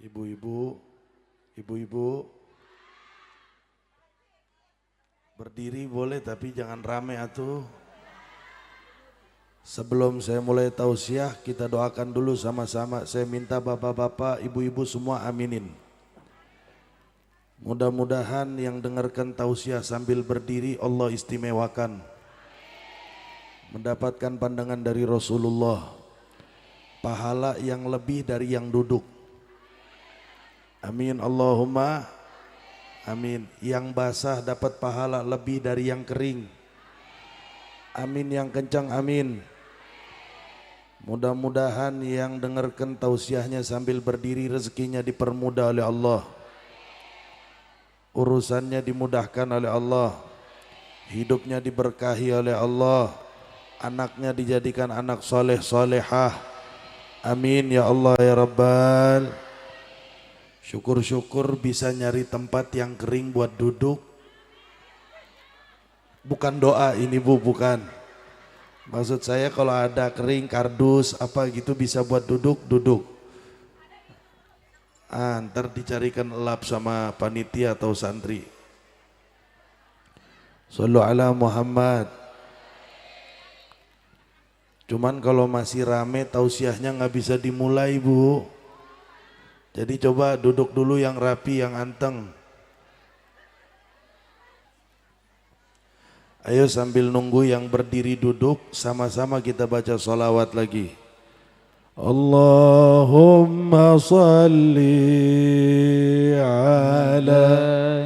Ibu-ibu, ibu-ibu, berdiri boleh tapi jangan rame atuh. Sebelum saya mulai tausiah, kita doakan dulu sama-sama. Saya minta bapak-bapak, ibu-ibu semua aminin. Mudah-mudahan yang dengarkan tausiah sambil berdiri Allah istimewakan. Mendapatkan pandangan dari Rasulullah. Pahala yang lebih dari yang duduk. Amin Allahumma amin. Yang basah dapat pahala lebih dari yang kering. Amin yang kencang amin. Mudah-mudahan yang dengarkan tausiahnya sambil berdiri rezekinya dipermudah oleh Allah. Urusannya dimudahkan oleh Allah. Hidupnya diberkahi oleh Allah. Anaknya dijadikan anak soleh solehah. Amin ya Allah ya Rabbal. Syukur-syukur bisa nyari tempat yang kering buat duduk. Bukan doa ini Bu, bukan. Maksud saya kalau ada kering, kardus, apa gitu bisa buat duduk. Ntar dicarikan lap sama panitia atau santri. Sallu ala Muhammad. Cuman kalau masih rame tausiahnya nggak bisa dimulai Bu. Jadi coba duduk dulu yang rapi, yang anteng. Ayo sambil nunggu yang berdiri duduk, sama-sama kita baca sholawat lagi. Allahumma salli ala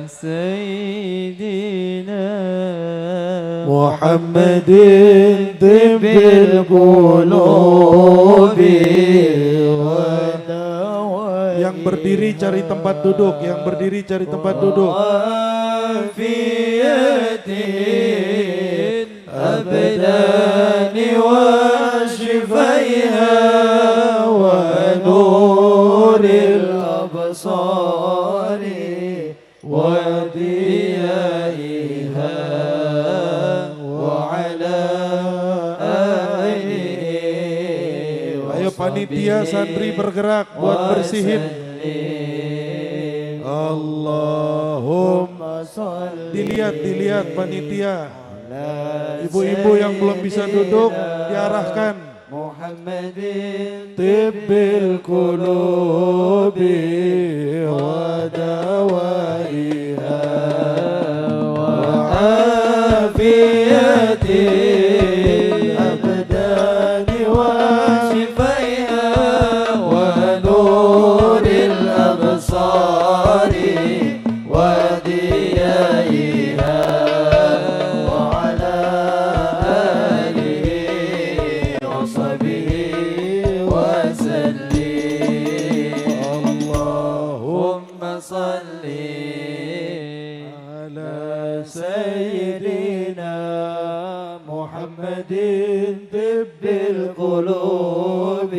Sayyidina Muhammadin tibbil qulubi. Yang berdiri cari tempat duduk, yang berdiri cari tempat duduk. أبداني وشفيها ونور الأبصار وديائها وعلى آله. Ayo panitia santri bergerak buat bersihin. Allahumma dilihat panitia. Ibu-ibu yang belum bisa duduk diarahkan. Muhammadin Tibbil qulubi wa dawaiha wa afiyati abdani wa shifaiha wa nuril absari wa diyaiha طب القلوب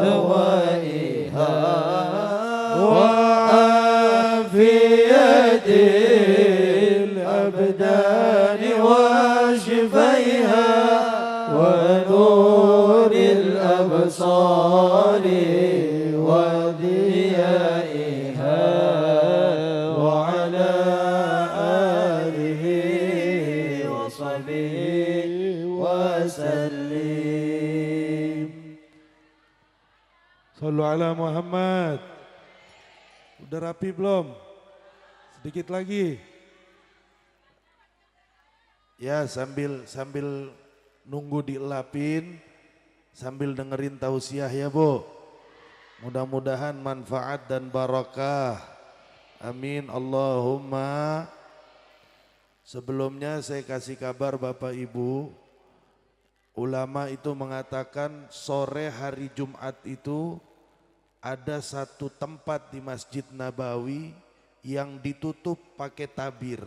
ودوائها وعافية الأبدان وشفيها ونور الأبصار وضيائها وعلى آله وصحبه وسلم. Sallu ala Muhammad. Udah rapi belum? Sedikit lagi. Ya sambil nunggu dielapin, sambil dengerin tausiah ya Bu. Mudah-mudahan manfaat dan barakah. Amin Allahumma. Sebelumnya saya kasih kabar Bapak Ibu. Ulama itu mengatakan sore hari Jumat itu ada satu tempat di Masjid Nabawi yang ditutup pakai tabir.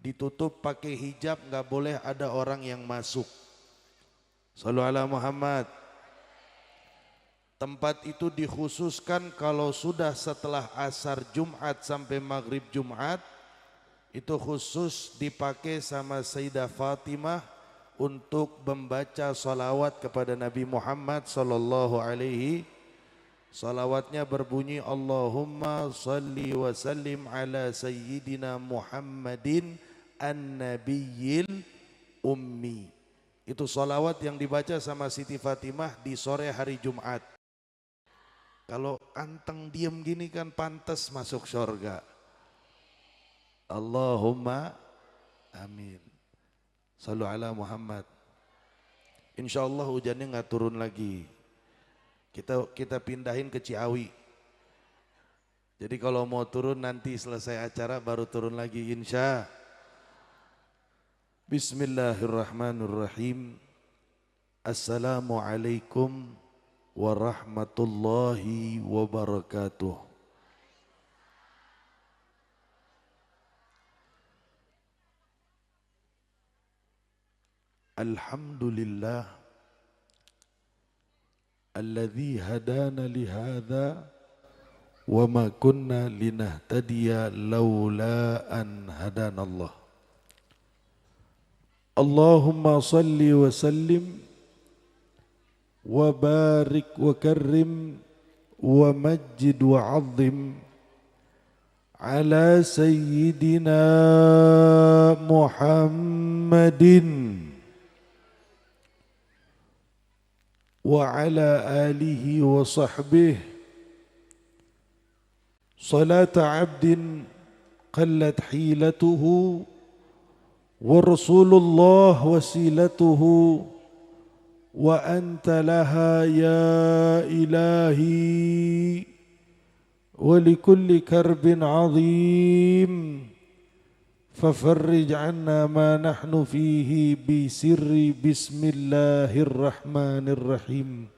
Ditutup pakai hijab, nggak boleh ada orang yang masuk. Shallu ala Muhammad. Tempat itu dikhususkan kalau sudah setelah asar Jumat sampai maghrib Jumat, itu khusus dipakai sama Sayyidah Fatimah untuk membaca salawat kepada Nabi Muhammad sallallahu alaihi Salawatnya berbunyi Allahumma salli wa sallim ala sayyidina Muhammadin an-nabiyyil ummi. Itu salawat yang dibaca sama Siti Fatimah di sore hari Jumat. Kalau anteng diem gini kan pantas masuk surga. Allahumma amin. Sallu ala Muhammad. Insya Allah hujannya nggak turun lagi. Kita pindahin ke Ciawi. Jadi kalau mau turun nanti selesai acara baru turun lagi insya. Bismillahirrahmanirrahim. Assalamualaikum warahmatullahi wabarakatuh. Alhamdulillah alladzi hadana lihadza wa ma kunna linahtadiya laula an hadanallah. Allahumma salli wa sallim wa barik wa karrim wa majjid wa azim ala sayyidina Muhammadin wa ala alihi wa sahbihi salata abdin qallat hilatuhu wa rasulullah wasilatuhu wa anta laha ya ilahi wa likulli karbin azim ففرج عنا ما نحن فيه بسر بسم الله الرحمن الرحيم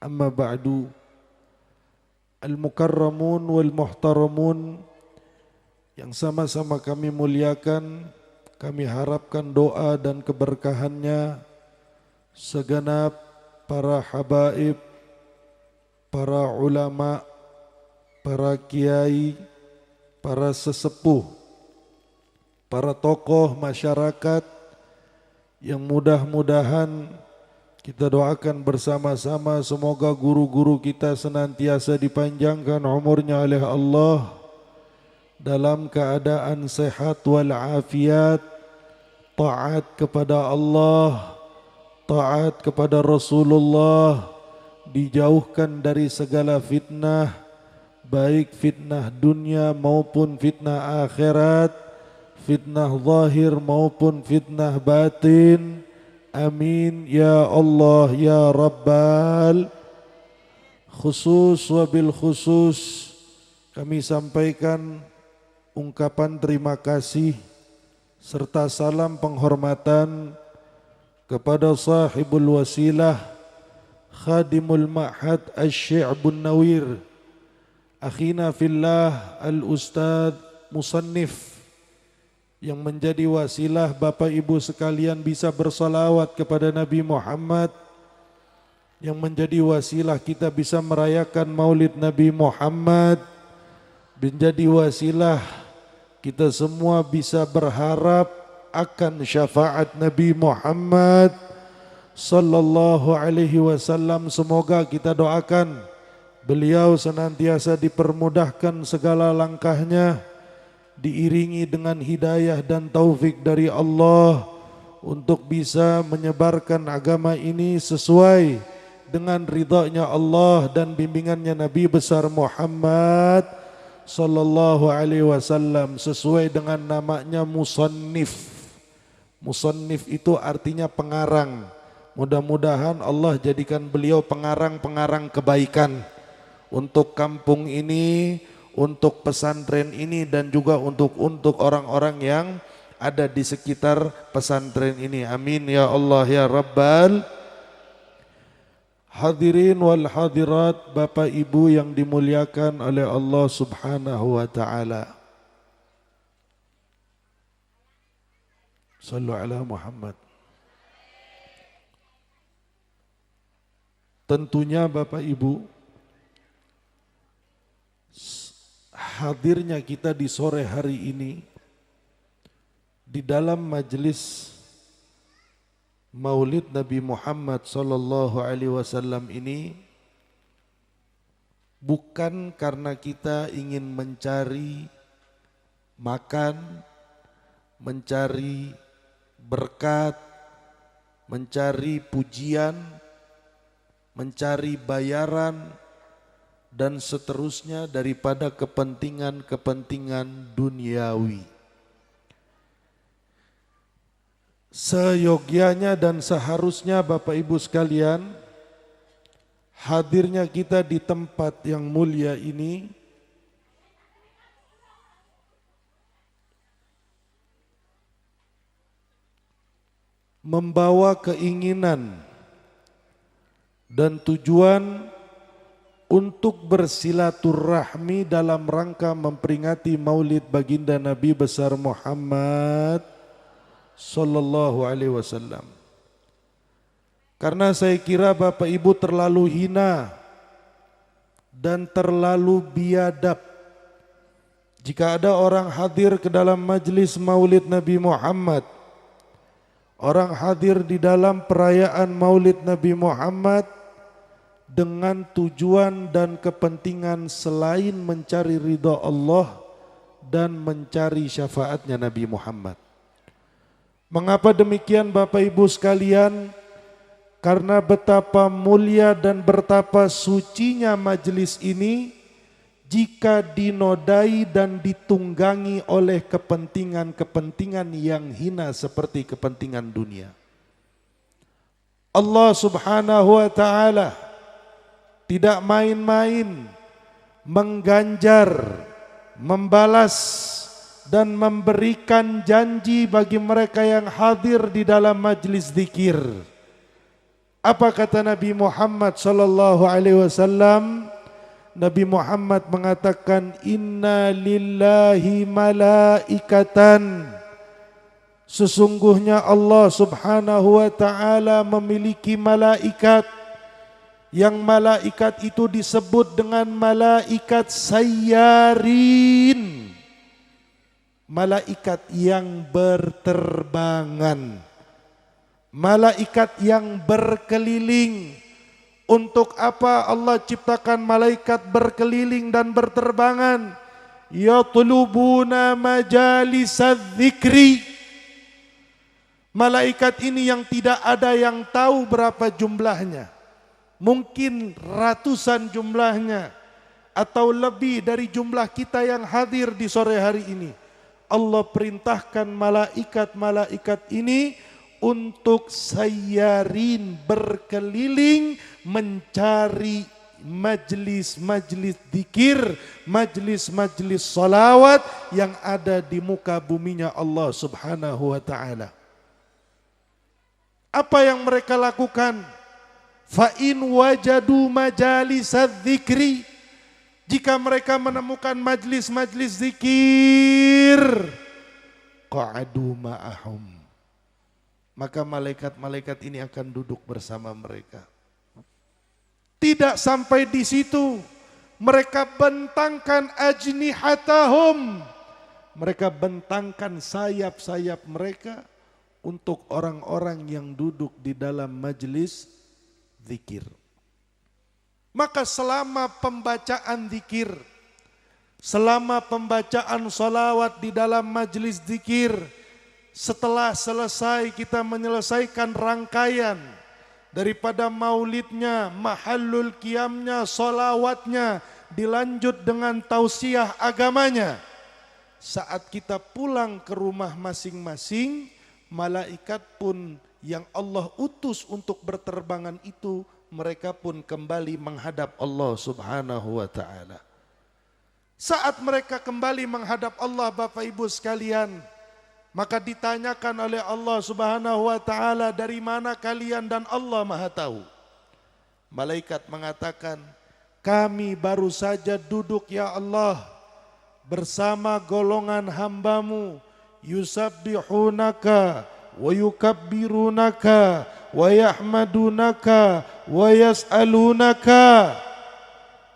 أما بعد المكرمون والمحترمون yang sama-sama kami muliakan, kami harapkan doa dan keberkahannya segenap para habaib, para ulama, para kiai, para sesepuh, para tokoh masyarakat yang mudah-mudahan kita doakan bersama-sama semoga guru-guru kita senantiasa dipanjangkan umurnya oleh Allah dalam keadaan sehat walafiat, taat kepada Allah, taat kepada Rasulullah, dijauhkan dari segala fitnah, baik fitnah dunia maupun fitnah akhirat, fitnah zahir maupun fitnah batin. Amin ya Allah ya Rabbal. Khusus wabil khusus kami sampaikan ungkapan terima kasih serta salam penghormatan kepada sahibul wasilah khadimul ma'had asy-syi'bun nawir akhina fillah al-ustadz musannif yang menjadi wasilah Bapak Ibu sekalian bisa bersalawat kepada Nabi Muhammad, yang menjadi wasilah kita bisa merayakan maulid Nabi Muhammad, menjadi wasilah kita semua bisa berharap akan syafaat Nabi Muhammad sallallahu alaihi wasallam. Semoga kita doakan beliau senantiasa dipermudahkan segala langkahnya, diiringi dengan hidayah dan taufik dari Allah untuk bisa menyebarkan agama ini sesuai dengan ridhanya Allah dan bimbingannya Nabi besar Muhammad sallallahu alaihi wasallam, sesuai dengan namanya musannif. Musannif itu artinya pengarang. Mudah-mudahan Allah jadikan beliau pengarang-pengarang kebaikan untuk kampung ini, untuk pesantren ini, dan juga untuk orang-orang yang ada di sekitar pesantren ini. Amin ya Allah ya Rabbal. Hadirin wal hadirat, Bapak Ibu yang dimuliakan oleh Allah Subhanahu wa taala. Sallu ala Muhammad. Tentunya Bapak Ibu, hadirnya kita di sore hari ini di dalam majelis Maulid Nabi Muhammad sallallahu alaihi wasallam ini bukan karena kita ingin mencari makan, mencari berkat, mencari pujian, mencari bayaran, dan seterusnya daripada kepentingan-kepentingan duniawi. Seyogyanya dan seharusnya Bapak Ibu sekalian, hadirnya kita di tempat yang mulia ini membawa keinginan dan tujuan untuk bersilaturahmi dalam rangka memperingati Maulid Baginda Nabi besar Muhammad sallallahu alaihi wasallam. Karena saya kira Bapak Ibu terlalu hina dan terlalu biadab jika ada orang hadir ke dalam majlis Maulid Nabi Muhammad, orang hadir di dalam perayaan Maulid Nabi Muhammad dengan tujuan dan kepentingan selain mencari ridha Allah dan mencari syafaatnya Nabi Muhammad. Mengapa demikian Bapak Ibu sekalian? Karena betapa mulia dan betapa sucinya majelis ini jika dinodai dan ditunggangi oleh kepentingan-kepentingan yang hina seperti kepentingan dunia. Allah Subhanahu wa ta'ala tidak main-main mengganjar, membalas dan memberikan janji bagi mereka yang hadir di dalam majlis zikir. Apa kata Nabi Muhammad sallallahu alaihi wasallam? Nabi Muhammad mengatakan, inna lillahi malaikatan. Sesungguhnya Allah Subhanahu wa ta'ala memiliki malaikat, yang malaikat itu disebut dengan malaikat sayyarin, malaikat yang berterbangan, malaikat yang berkeliling. Untuk apa Allah ciptakan malaikat berkeliling dan berterbangan? Yatlubuna majalisadz dzikri. Malaikat ini yang tidak ada yang tahu berapa jumlahnya. Mungkin ratusan jumlahnya atau lebih dari jumlah kita yang hadir di sore hari ini. Allah perintahkan malaikat-malaikat ini untuk sayyarin, berkeliling mencari majlis-majlis zikir, majlis-majlis salawat yang ada di muka buminya Allah Subhanahu wa ta'ala. Apa yang mereka lakukan? Fa in wajadu majalisadz dzikri, jika mereka menemukan majlis-majlis zikir, qa'adu ma'ahum, maka malaikat-malaikat ini akan duduk bersama mereka. Tidak sampai di situ, mereka bentangkan ajnihatahum, mereka bentangkan sayap-sayap mereka untuk orang-orang yang duduk di dalam majlis zikir. Maka selama pembacaan zikir, selama pembacaan salawat di dalam majlis zikir, setelah selesai kita menyelesaikan rangkaian daripada maulidnya, mahallul qiyamnya, salawatnya, dilanjut dengan tausiah agamanya. Saat kita pulang ke rumah masing-masing, malaikat pun yang Allah utus untuk berterbangan itu, mereka pun kembali menghadap Allah Subhanahu wa ta'ala. Saat mereka kembali menghadap Allah Bapak Ibu sekalian, maka ditanyakan oleh Allah Subhanahu wa ta'ala, dari mana kalian? Dan Allah Maha tahu. Malaikat mengatakan, kami baru saja duduk ya Allah bersama golongan hambamu, yusabbihunaka wa yukabbirunaka wa yahmadunaka wa yas'alunaka.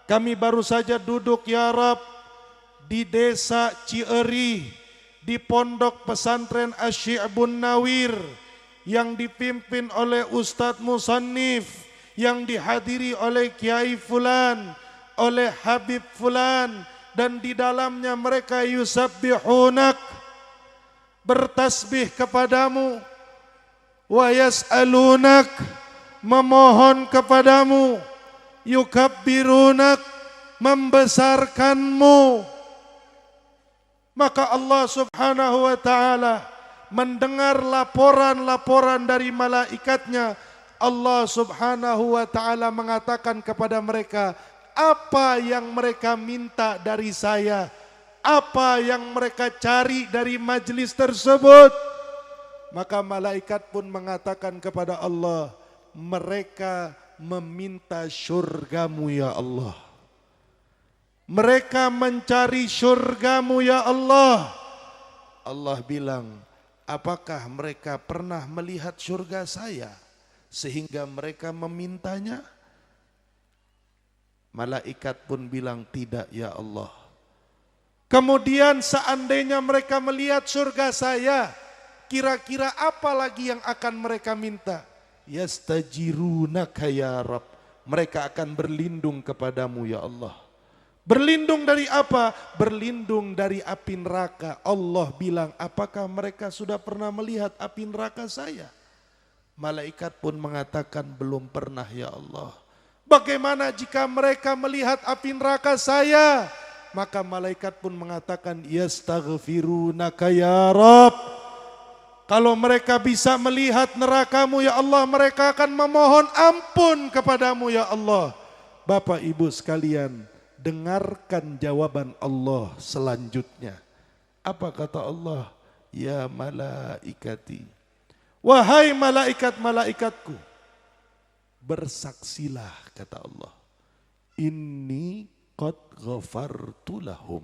Kami baru saja duduk ya Rabb di desa Cieri, di pondok pesantren Asy-Syi'bun Nawir yang dipimpin oleh Ustadz Musannif, yang dihadiri oleh Kiai Fulan, oleh Habib Fulan, dan di dalamnya mereka yusabbihunak, bertasbih kepadamu, wa yas'alunak, memohon kepadamu, yukabbirunak, membesarkanmu. Maka Allah subhanahu wa ta'ala mendengar laporan-laporan dari malaikatnya. Allah subhanahu wa ta'ala mengatakan kepada mereka, apa yang mereka minta dari saya, apa yang mereka cari dari majlis tersebut. Maka malaikat pun mengatakan kepada Allah, mereka meminta syurgamu ya Allah. Mereka mencari syurgamu ya Allah. Allah bilang, apakah mereka pernah melihat syurga saya sehingga mereka memintanya? Malaikat pun bilang, tidak ya Allah. Kemudian seandainya mereka melihat surga saya, kira-kira apa lagi yang akan mereka minta? Yastajirunaka ya Rabb, mereka akan berlindung kepadamu ya Allah. Berlindung dari apa? Berlindung dari api neraka. Allah bilang, apakah mereka sudah pernah melihat api neraka saya? Malaikat pun mengatakan, belum pernah ya Allah. Bagaimana jika mereka melihat api neraka saya? Maka malaikat pun mengatakan, yastaghfirunaka ya Rabb. Kalau mereka bisa melihat nerakamu ya Allah, mereka akan memohon ampun kepadamu ya Allah. Bapak Ibu sekalian, dengarkan jawaban Allah selanjutnya. Apa kata Allah? Ya malaikati, wahai malaikat-malaikatku, bersaksilah kata Allah. Inni qad ghafartu lahum.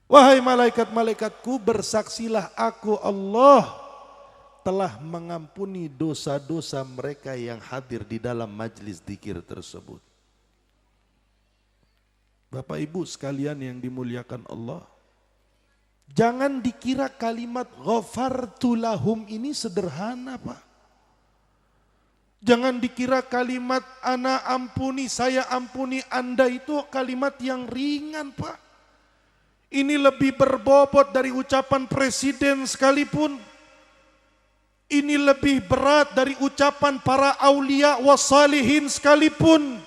Wahai malaikat-malaikatku, bersaksilah aku Allah telah mengampuni dosa-dosa mereka yang hadir di dalam majlis dzikir tersebut. Bapak Ibu sekalian yang dimuliakan Allah, jangan dikira kalimat ghafartu lahum ini sederhana Pak. Jangan dikira kalimat ana ampuni, saya ampuni Anda itu kalimat yang ringan Pak. Ini lebih berbobot dari ucapan presiden sekalipun. Ini lebih berat dari ucapan para aulia wassalihin sekalipun.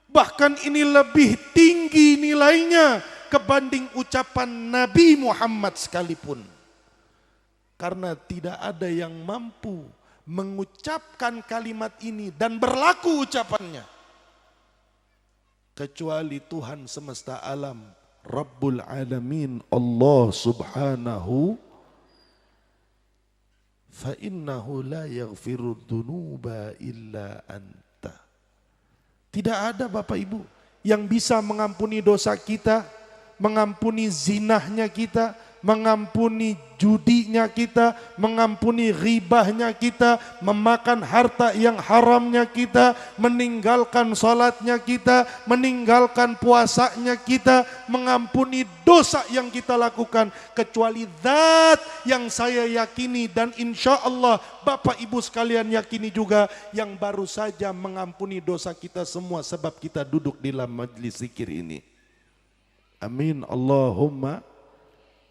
Bahkan ini lebih tinggi nilainya kebanding ucapan Nabi Muhammad sekalipun. Karena tidak ada yang mampu mengucapkan kalimat ini dan berlaku ucapannya kecuali Tuhan semesta alam, Rabbul Alamin, Allah subhanahu. Fa innahu la yaghfiru dzunuba illa anta. Tidak ada Bapak Ibu yang bisa mengampuni dosa kita, mengampuni zinahnya kita, mengampuni judinya kita, mengampuni ghibahnya kita, memakan harta yang haramnya kita, meninggalkan salatnya kita, meninggalkan puasanya kita, mengampuni dosa yang kita lakukan, kecuali zat yang saya yakini dan insya Allah Bapak Ibu sekalian yakini juga, yang baru saja mengampuni dosa kita semua sebab kita duduk di dalam majlis zikir ini. Amin Allahumma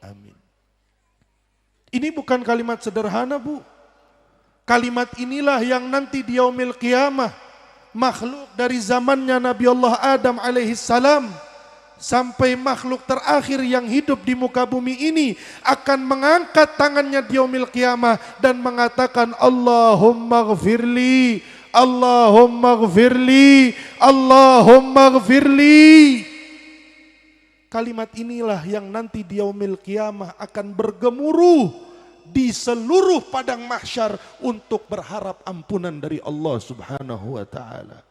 amin. Ini bukan kalimat sederhana Bu. Kalimat inilah yang nanti di yaumil qiyamah makhluk dari zamannya Nabi Allah Adam alaihissalam sampai makhluk terakhir yang hidup di muka bumi ini akan mengangkat tangannya di yaumil qiyamah dan mengatakan Allahumma ghfirli, Allahumma ghfirli, Allahumma ghfirli. Kalimat inilah yang nanti di yaumil qiyamah akan bergemuruh di seluruh padang mahsyar untuk berharap ampunan dari Allah subhanahu wa ta'ala.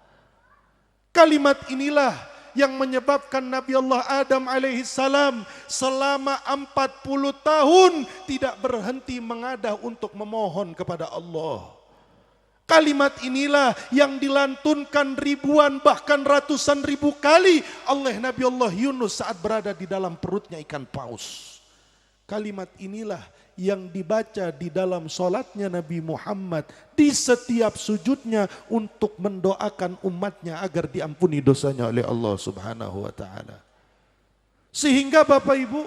Kalimat inilah yang menyebabkan Nabi Allah Adam alaihissalam selama 40 tahun tidak berhenti mengadah untuk memohon kepada Allah. Kalimat inilah yang dilantunkan ribuan bahkan ratusan ribu kali oleh Nabi Allah Yunus saat berada di dalam perutnya ikan paus. Kalimat inilah yang dibaca di dalam sholatnya Nabi Muhammad di setiap sujudnya untuk mendoakan umatnya agar diampuni dosanya oleh Allah Subhanahu wa ta'ala. Sehingga Bapak Ibu,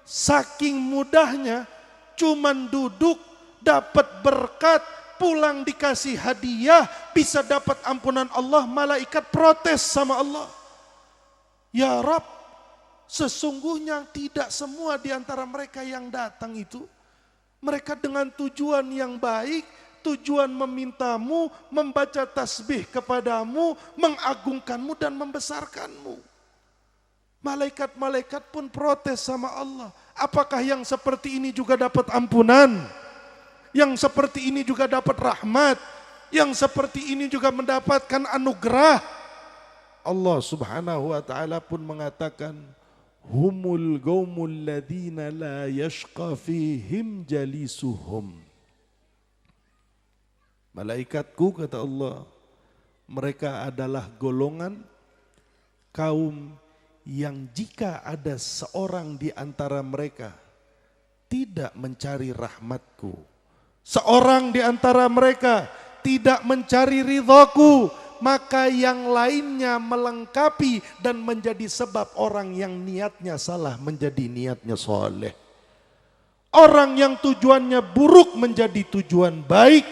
saking mudahnya cuman duduk dapat berkat, pulang dikasih hadiah, bisa dapat ampunan Allah, malaikat protes sama Allah. Ya Rabb, sesungguhnya tidak semua di antara mereka yang datang itu, mereka dengan tujuan yang baik, tujuan memintamu, membaca tasbih kepadamu, mengagungkanmu dan membesarkanmu. Malaikat-malaikat pun protes sama Allah. Apakah yang seperti ini juga dapat ampunan? Yang seperti ini juga dapat rahmat? Yang seperti ini juga mendapatkan anugerah? Allah Subhanahu wa ta'ala pun mengatakan, humul qaumul ladina la yashqa fihim jalisuhum. Malaikatku, kata Allah, mereka adalah golongan kaum yang jika ada seorang di antara mereka tidak mencari rahmatku, seorang di antara mereka tidak mencari ridhaku, maka yang lainnya melengkapi dan menjadi sebab orang yang niatnya salah menjadi niatnya soleh. Orang yang tujuannya buruk menjadi tujuan baik.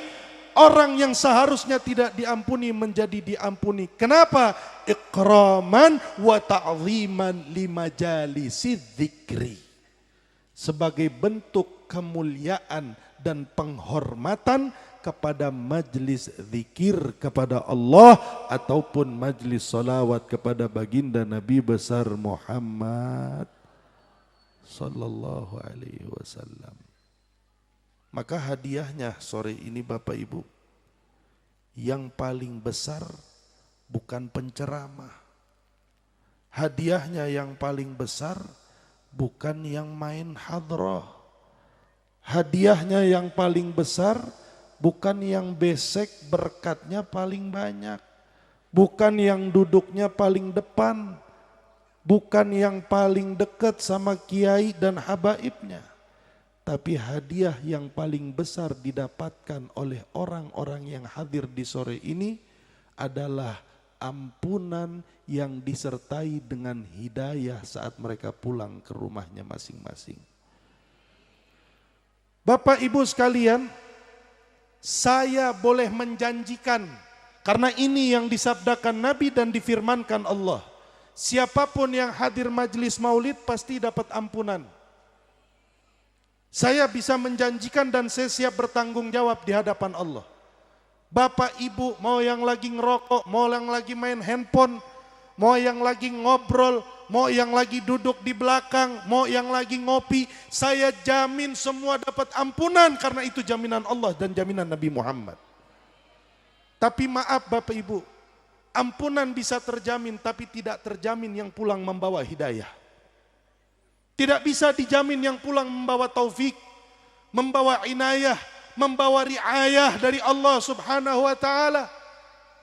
Orang yang seharusnya tidak diampuni menjadi diampuni. Kenapa? Ikraman wa ta'ziman limajalisi dzikri. Sebagai bentuk kemuliaan dan penghormatan kepada majlis zikir kepada Allah ataupun majlis salawat kepada baginda Nabi besar Muhammad sallallahu alaihi wasallam. Maka hadiahnya sore ini Bapak Ibu, yang paling besar bukan penceramah. Hadiahnya yang paling besar bukan yang main hadrah. Hadiahnya yang paling besar bukan yang besek berkatnya paling banyak. Bukan yang duduknya paling depan. Bukan yang paling dekat sama kiai dan habaibnya. Tapi hadiah yang paling besar didapatkan oleh orang-orang yang hadir di sore ini adalah ampunan yang disertai dengan hidayah saat mereka pulang ke rumahnya masing-masing. Bapak Ibu sekalian, saya boleh menjanjikan, karena ini yang disabdakan Nabi dan difirmankan Allah, siapapun yang hadir majelis maulid pasti dapat ampunan. Saya bisa menjanjikan dan saya siap bertanggung jawab di hadapan Allah. Bapak Ibu mau yang lagi ngerokok, mau yang lagi main handphone, mau yang lagi ngobrol, mau yang lagi duduk di belakang, mau yang lagi ngopi, saya jamin semua dapat ampunan karena itu jaminan Allah dan jaminan Nabi Muhammad. Tapi maaf Bapak Ibu, ampunan bisa terjamin tapi tidak terjamin yang pulang membawa hidayah. Tidak bisa dijamin yang pulang membawa taufik, membawa inayah, membawa riayah dari Allah Subhanahu wa ta'ala.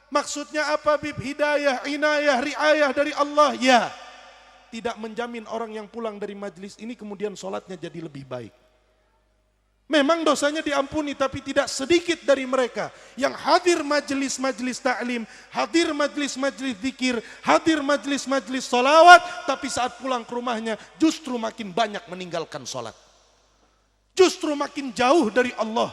Maksudnya apa Bib? Hidayah, inayah, riayah dari Allah. Ya, tidak menjamin orang yang pulang dari majlis ini kemudian sholatnya jadi lebih baik. Memang dosanya diampuni, tapi tidak sedikit dari mereka yang hadir majlis-majlis ta'lim, hadir majlis-majlis zikir, hadir majlis-majlis sholawat, tapi saat pulang ke rumahnya justru makin banyak meninggalkan sholat. Justru makin jauh dari Allah,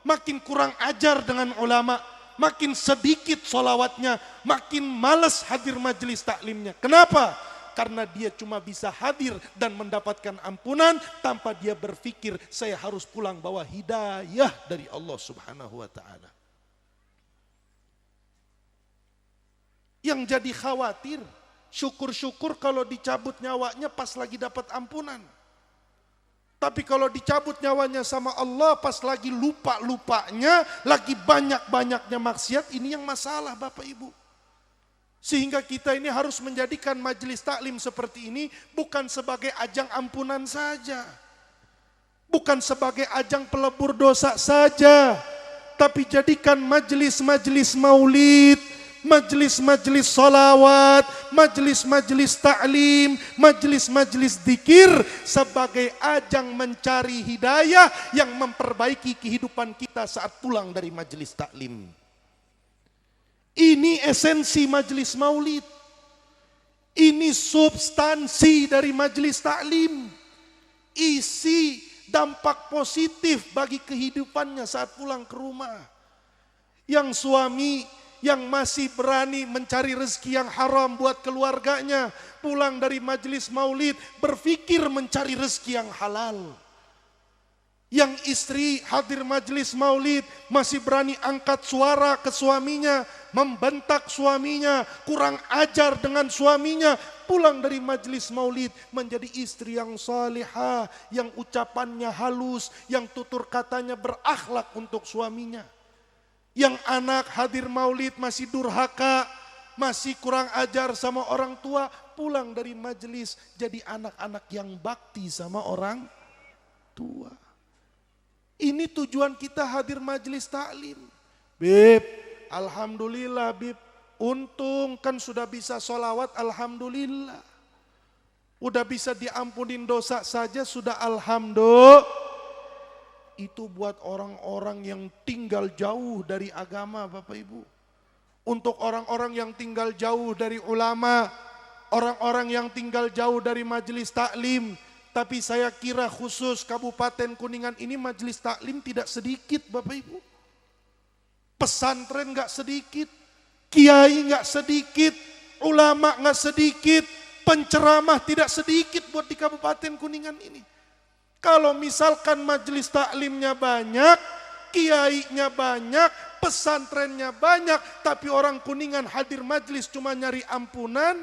makin kurang ajar dengan ulama, makin sedikit sholawatnya, makin malas hadir majlis ta'limnya. Kenapa? Karena dia cuma bisa hadir dan mendapatkan ampunan tanpa dia berpikir saya harus pulang bawa hidayah dari Allah Subhanahu wa ta'ala. Yang jadi khawatir, syukur-syukur kalau dicabut nyawanya pas lagi dapat ampunan. Tapi kalau dicabut nyawanya sama Allah pas lagi lupa-lupanya, lagi banyak-banyaknya maksiat, ini yang masalah Bapak Ibu. Sehingga kita ini harus menjadikan majelis taklim seperti ini bukan sebagai ajang ampunan saja. Bukan sebagai ajang pelebur dosa saja. Tapi jadikan majelis-majelis maulid, majelis-majelis solawat, majelis-majelis ta'lim, majelis-majelis zikir sebagai ajang mencari hidayah yang memperbaiki kehidupan kita saat pulang dari majelis ta'lim. Ini esensi majelis maulid. Ini substansi dari majelis ta'lim. Isi dampak positif bagi kehidupannya saat pulang ke rumah. Yang suami yang masih berani mencari rezeki yang haram buat keluarganya, pulang dari majelis maulid berpikir mencari rezeki yang halal. Yang istri hadir majelis maulid masih berani angkat suara ke suaminya, membentak suaminya, kurang ajar dengan suaminya, pulang dari majelis maulid menjadi istri yang salihah, yang ucapannya halus, yang tutur katanya berakhlak untuk suaminya. Yang anak hadir maulid masih durhaka, masih kurang ajar sama orang tua, pulang dari majelis jadi anak-anak yang bakti sama orang tua. Ini tujuan kita hadir majelis taklim. Bib, alhamdulillah Bib, untung kan sudah bisa sholawat, alhamdulillah. Udah bisa diampunin dosa saja sudah alhamdulillah. Itu buat orang-orang yang tinggal jauh dari agama Bapak Ibu. Untuk orang-orang yang tinggal jauh dari ulama, orang-orang yang tinggal jauh dari majelis taklim. Tapi saya kira khusus Kabupaten Kuningan ini majelis taklim tidak sedikit Bapak Ibu. Pesantren gak sedikit, kiai gak sedikit, ulama gak sedikit, penceramah tidak sedikit buat di Kabupaten Kuningan ini. Kalau misalkan majelis taklimnya banyak, kiainya banyak, pesantrennya banyak, tapi orang Kuningan hadir majelis cuma nyari ampunan,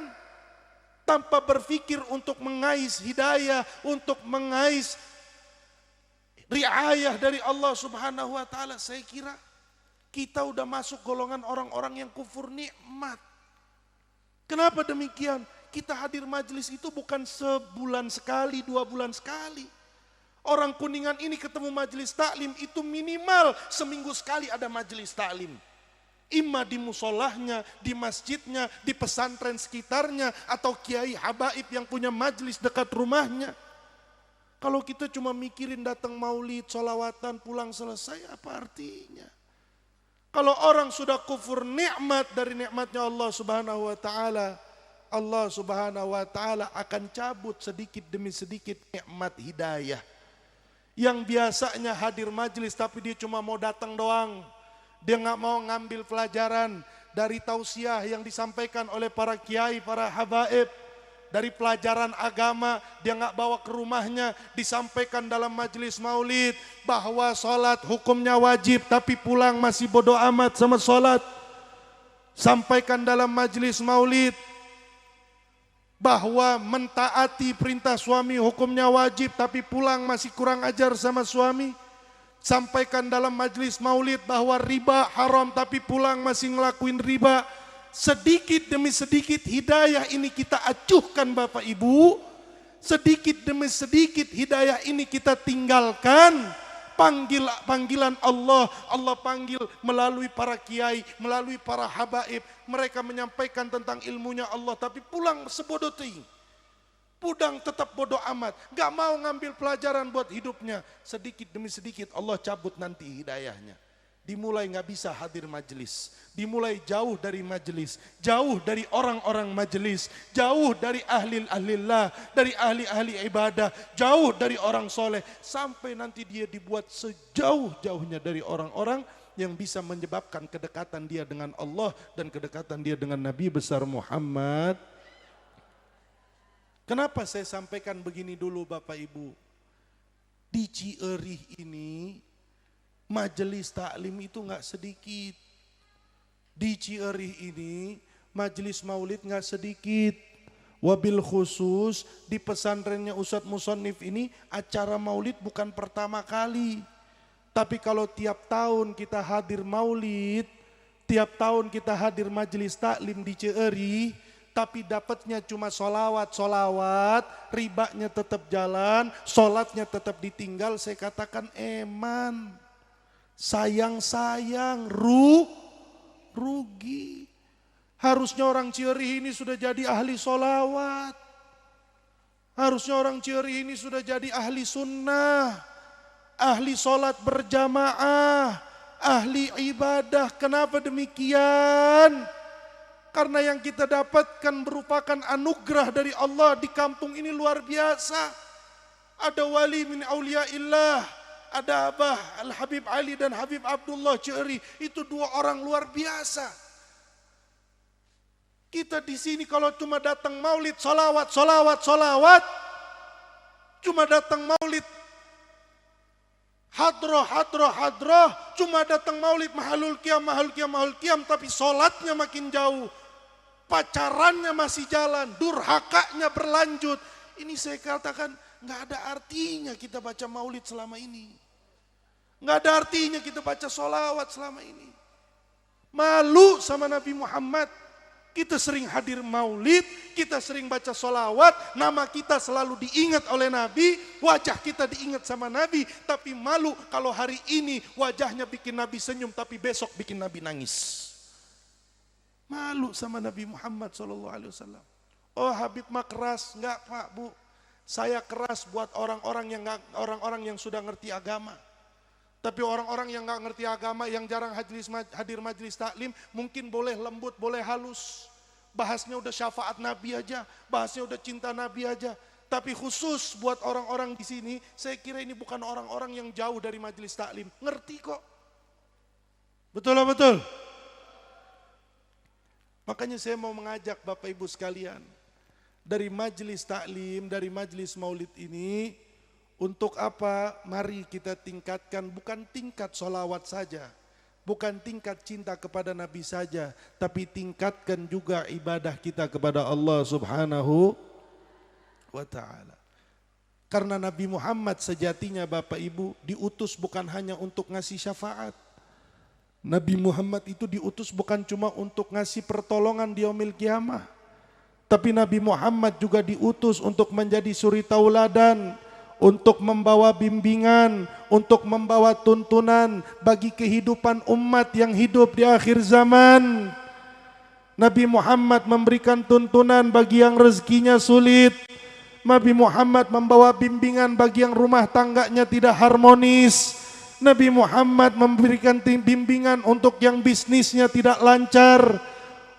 tanpa berpikir untuk mengais hidayah, untuk mengais riayah dari Allah Subhanahu wa taala, saya kira kita udah masuk golongan orang-orang yang kufur nikmat. Kenapa demikian? Kita hadir majelis itu bukan sebulan sekali, 2 bulan sekali. Orang Kuningan ini ketemu majelis taklim itu minimal seminggu sekali ada majelis taklim. Imma di musolahnya, di masjidnya, di pesantren sekitarnya, atau kiai habaib yang punya majelis dekat rumahnya. Kalau kita cuma mikirin datang maulid, sholawatan, pulang selesai, apa artinya? Kalau orang sudah kufur nikmat dari nikmatnya Allah Subhanahu wa taala, Allah Subhanahu wa taala akan cabut sedikit demi sedikit nikmat hidayah. Yang biasanya hadir majelis tapi dia cuma mau datang doang. Dia nggak mau ngambil pelajaran dari tausiah yang disampaikan oleh para kiai, para habaib. Dari pelajaran agama dia nggak bawa ke rumahnya, disampaikan dalam majelis maulid bahwa sholat hukumnya wajib tapi pulang masih bodoh amat sama sholat. Sampaikan dalam majelis maulid bahwa mentaati perintah suami hukumnya wajib tapi pulang masih kurang ajar sama suami. Sampaikan dalam majelis maulid bahwa riba haram tapi pulang masih ngelakuin riba. Sedikit demi sedikit hidayah ini kita acuhkan Bapak Ibu. Sedikit demi sedikit hidayah ini kita tinggalkan. Panggilan Allah panggil melalui para kiai, melalui para habaib. Mereka menyampaikan tentang ilmunya Allah tapi pulang sebodoh ting. Pudang tetap bodoh amat, gak mau ngambil pelajaran buat hidupnya. Sedikit demi sedikit Allah cabut nanti hidayahnya. Dimulai gak bisa hadir majelis, dimulai jauh dari majelis, jauh dari orang-orang majelis, jauh dari ahli-ahlillah, dari ahli-ahli ibadah, jauh dari orang soleh, sampai nanti dia dibuat sejauh-jauhnya dari orang-orang yang bisa menyebabkan kedekatan dia dengan Allah dan kedekatan dia dengan Nabi besar Muhammad. Kenapa saya sampaikan begini dulu Bapak Ibu? Di Cierih ini majelis taklim itu nggak sedikit. Di Cierih ini majelis maulid nggak sedikit. Wabil khusus di pesantrennya Ustadz Musonif ini acara maulid bukan pertama kali. Tapi kalau tiap tahun kita hadir maulid, tiap tahun kita hadir majelis taklim di Cierih, tapi dapatnya cuma solawat, ribanya tetap jalan, sholatnya tetap ditinggal, saya katakan eman. Sayang rugi. Harusnya orang Cieri ini sudah jadi ahli solawat. Harusnya orang Cieri ini sudah jadi ahli sunnah, ahli solat berjamaah, ahli ibadah. Kenapa demikian? Karena yang kita dapatkan merupakan anugerah dari Allah di kampung ini luar biasa. Ada wali min auliyaillah, ada Abah Al-Habib Ali dan Habib Abdullah Cieri. Itu dua orang luar biasa. Kita di sini kalau cuma datang maulid, solawat, cuma datang maulid, hadroh, cuma datang maulid, mahalul qiyam, tapi solatnya makin jauh, pacarannya masih jalan, durhakanya berlanjut. Ini saya katakan nggak ada artinya kita baca maulid selama ini, nggak ada artinya kita baca solawat selama ini. Malu sama Nabi Muhammad. Kita sering hadir maulid, kita sering baca solawat, nama kita selalu diingat oleh Nabi, wajah kita diingat sama Nabi, tapi malu kalau hari ini wajahnya bikin Nabi senyum, tapi besok bikin Nabi nangis. Malu sama Nabi Muhammad SAW. Oh Habib mah keras, enggak Pak Bu, saya keras buat orang-orang yang sudah ngerti agama. Tapi orang-orang yang nggak ngerti agama, yang jarang hadir majelis taklim, mungkin boleh lembut, boleh halus. Bahasnya udah syafaat Nabi aja, bahasnya udah cinta Nabi aja. Tapi khusus buat orang-orang di sini, saya kira ini bukan orang-orang yang jauh dari majelis taklim. Ngerti kok. Betul lah betul. Makanya saya mau mengajak Bapak Ibu sekalian, dari majelis taklim, dari majelis maulid ini, untuk apa? Mari kita tingkatkan bukan tingkat solawat saja, bukan tingkat cinta kepada Nabi saja, tapi tingkatkan juga ibadah kita kepada Allah Subhanahu wa ta'ala. Karena Nabi Muhammad sejatinya Bapak Ibu diutus bukan hanya untuk ngasih syafaat. Nabi Muhammad itu diutus bukan cuma untuk ngasih pertolongan di yaumil kiamah, tapi Nabi Muhammad juga diutus untuk menjadi suri tauladan, untuk membawa bimbingan, untuk membawa tuntunan bagi kehidupan umat yang hidup di akhir zaman. Nabi Muhammad memberikan tuntunan bagi yang rezekinya sulit. Nabi Muhammad membawa bimbingan bagi yang rumah tangganya tidak harmonis. Nabi Muhammad memberikan bimbingan untuk yang bisnisnya tidak lancar,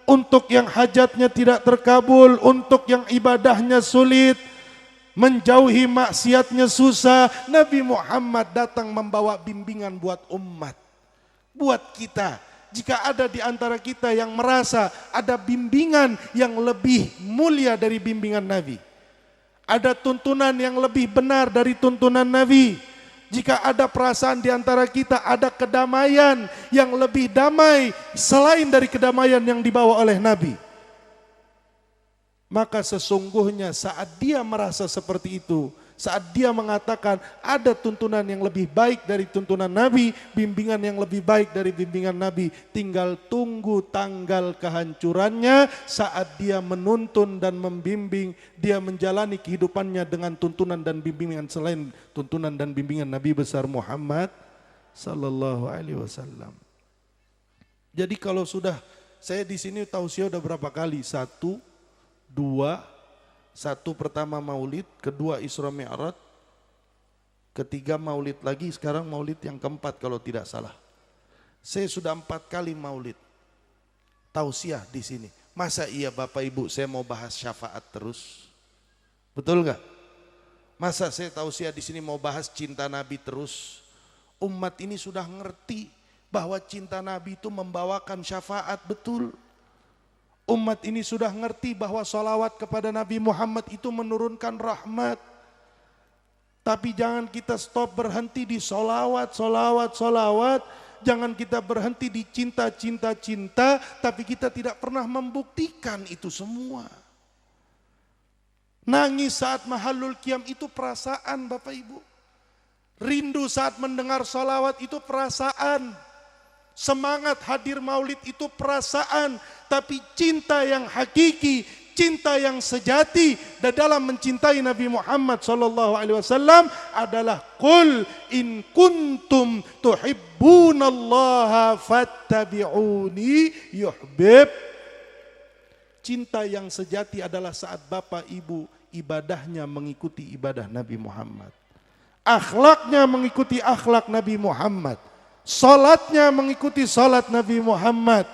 untuk yang hajatnya tidak terkabul, untuk yang ibadahnya sulit, menjauhi maksiatnya susah. Nabi Muhammad datang membawa bimbingan buat umat, buat kita. Jika ada di antara kita yang merasa ada bimbingan yang lebih mulia dari bimbingan Nabi, ada tuntunan yang lebih benar dari tuntunan Nabi, jika ada perasaan di antara kita ada kedamaian yang lebih damai selain dari kedamaian yang dibawa oleh Nabi, maka sesungguhnya saat dia merasa seperti itu, saat dia mengatakan ada tuntunan yang lebih baik dari tuntunan Nabi, bimbingan yang lebih baik dari bimbingan Nabi, tinggal tunggu tanggal kehancurannya saat dia menuntun dan membimbing, dia menjalani kehidupannya dengan tuntunan dan bimbingan selain tuntunan dan bimbingan Nabi besar Muhammad sallallahu alaihi wasallam. Jadi kalau sudah, saya di sini tausiah udah berapa kali? Satu pertama maulid, kedua Isra Mi'raj, ketiga maulid lagi, sekarang maulid yang keempat kalau tidak salah. Saya sudah 4 kali maulid, tausiah di sini. Masa iya Bapak Ibu saya mau bahas syafaat terus? Betul nggak? Masa saya tausiah di sini mau bahas cinta Nabi terus? Umat ini sudah ngerti bahwa cinta Nabi itu membawakan syafaat, betul. Umat ini sudah ngerti bahwa salawat kepada Nabi Muhammad itu menurunkan rahmat. Tapi jangan kita stop berhenti di salawat. Jangan kita berhenti di cinta, tapi kita tidak pernah membuktikan itu semua. Nangis saat mahalul qiyam itu perasaan Bapak Ibu. Rindu saat mendengar salawat itu perasaan. Semangat hadir maulid itu perasaan, tapi cinta yang hakiki, cinta yang sejati dan dalam mencintai Nabi Muhammad SAW adalah qul in kuntum tuhibbunallaha fattabi'uni Cinta yang sejati adalah saat bapak ibu ibadahnya mengikuti ibadah Nabi Muhammad. Akhlaknya mengikuti akhlak Nabi Muhammad. Salatnya mengikuti salat Nabi Muhammad.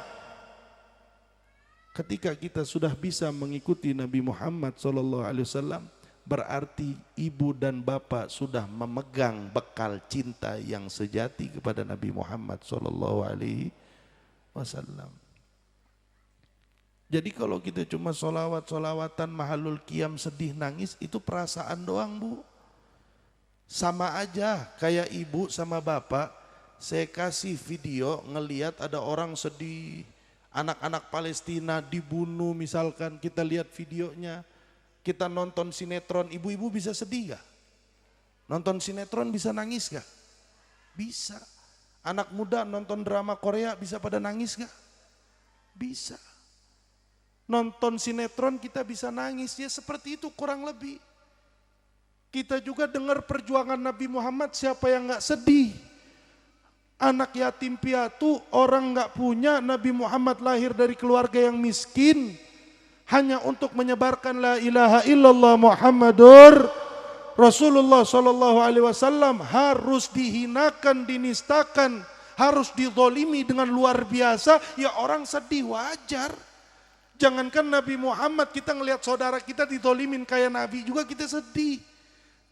Ketika kita sudah bisa mengikuti Nabi Muhammad SAW, berarti ibu dan bapak sudah memegang bekal cinta yang sejati kepada Nabi Muhammad SAW. Jadi kalau kita cuma solawat-solawatan, mahalul qiyam, sedih, nangis, itu perasaan doang, Bu. Sama aja kayak ibu sama bapak, saya kasih video ngelihat ada orang sedih, anak-anak Palestina dibunuh misalkan, kita lihat videonya, kita nonton sinetron, ibu-ibu bisa sedih gak? Nonton sinetron bisa nangis gak? Bisa. Anak muda nonton drama Korea bisa pada nangis gak? Bisa. Nonton sinetron kita bisa nangis, ya seperti itu kurang lebih. Kita juga dengar perjuangan Nabi Muhammad, siapa yang gak sedih? Anak yatim piatu, orang gak punya, Nabi Muhammad lahir dari keluarga yang miskin, hanya untuk menyebarkan la ilaha illallah Muhammadur Rasulullah SAW, harus dihinakan, dinistakan, harus dizolimi dengan luar biasa, ya orang sedih, wajar. Jangankan Nabi Muhammad, kita ngelihat saudara kita dizolimin kayak Nabi juga kita sedih.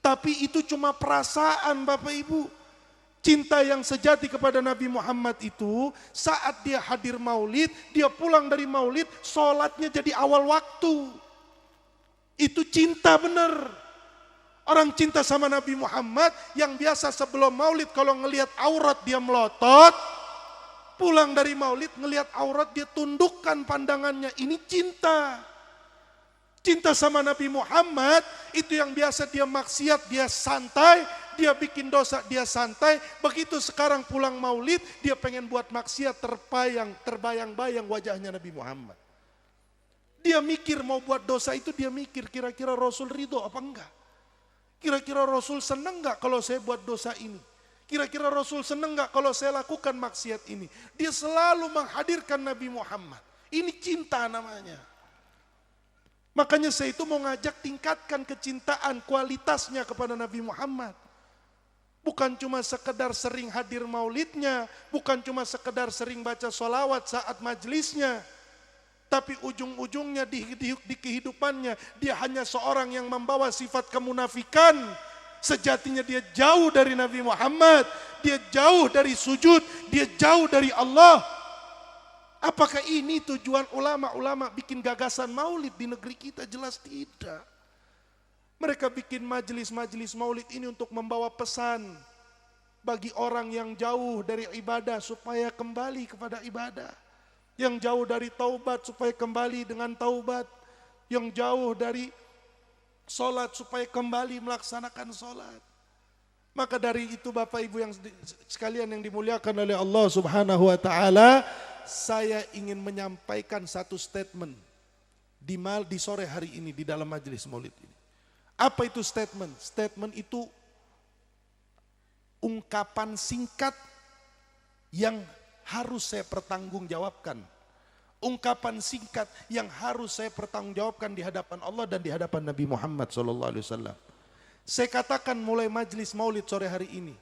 Tapi itu cuma perasaan Bapak Ibu. Cinta yang sejati kepada Nabi Muhammad itu saat dia hadir maulid, dia pulang dari maulid, sholatnya jadi awal waktu. Itu cinta benar. Orang cinta sama Nabi Muhammad yang biasa sebelum maulid kalau ngelihat aurat dia melotot, pulang dari maulid ngelihat aurat dia tundukkan pandangannya. Ini cinta. Cinta sama Nabi Muhammad itu yang biasa dia maksiat, dia santai, dia bikin dosa, dia santai. Begitu sekarang pulang maulid, dia pengen buat maksiat, terbayang-bayang wajahnya Nabi Muhammad. Dia mikir mau buat dosa itu, dia mikir kira-kira Rasul ridho apa enggak. Kira-kira Rasul seneng enggak kalau saya buat dosa ini. Kira-kira Rasul seneng enggak kalau saya lakukan maksiat ini. Dia selalu menghadirkan Nabi Muhammad. Ini cinta namanya. Makanya saya itu mau ngajak tingkatkan kecintaan kualitasnya kepada Nabi Muhammad. Bukan cuma sekedar sering hadir maulidnya, bukan cuma sekedar sering baca sholawat saat majelisnya. Tapi ujung-ujungnya di kehidupannya, dia hanya seorang yang membawa sifat kemunafikan. Sejatinya dia jauh dari Nabi Muhammad, dia jauh dari sujud, dia jauh dari Allah. Apakah ini tujuan ulama-ulama bikin gagasan maulid di negeri kita? Jelas tidak. Mereka bikin majelis-majelis maulid ini untuk membawa pesan bagi orang yang jauh dari ibadah supaya kembali kepada ibadah. Yang jauh dari taubat supaya kembali dengan taubat. Yang jauh dari sholat supaya kembali melaksanakan sholat. Maka dari itu Bapak Ibu yang sekalian yang dimuliakan oleh Allah Subhanahu wa taala, saya ingin menyampaikan satu statement di sore hari ini di dalam majelis maulid ini. Apa itu statement? Statement itu ungkapan singkat yang harus saya pertanggungjawabkan. Ungkapan singkat yang harus saya pertanggungjawabkan di hadapan Allah dan di hadapan Nabi Muhammad SAW. Saya katakan mulai majelis maulid sore hari ini,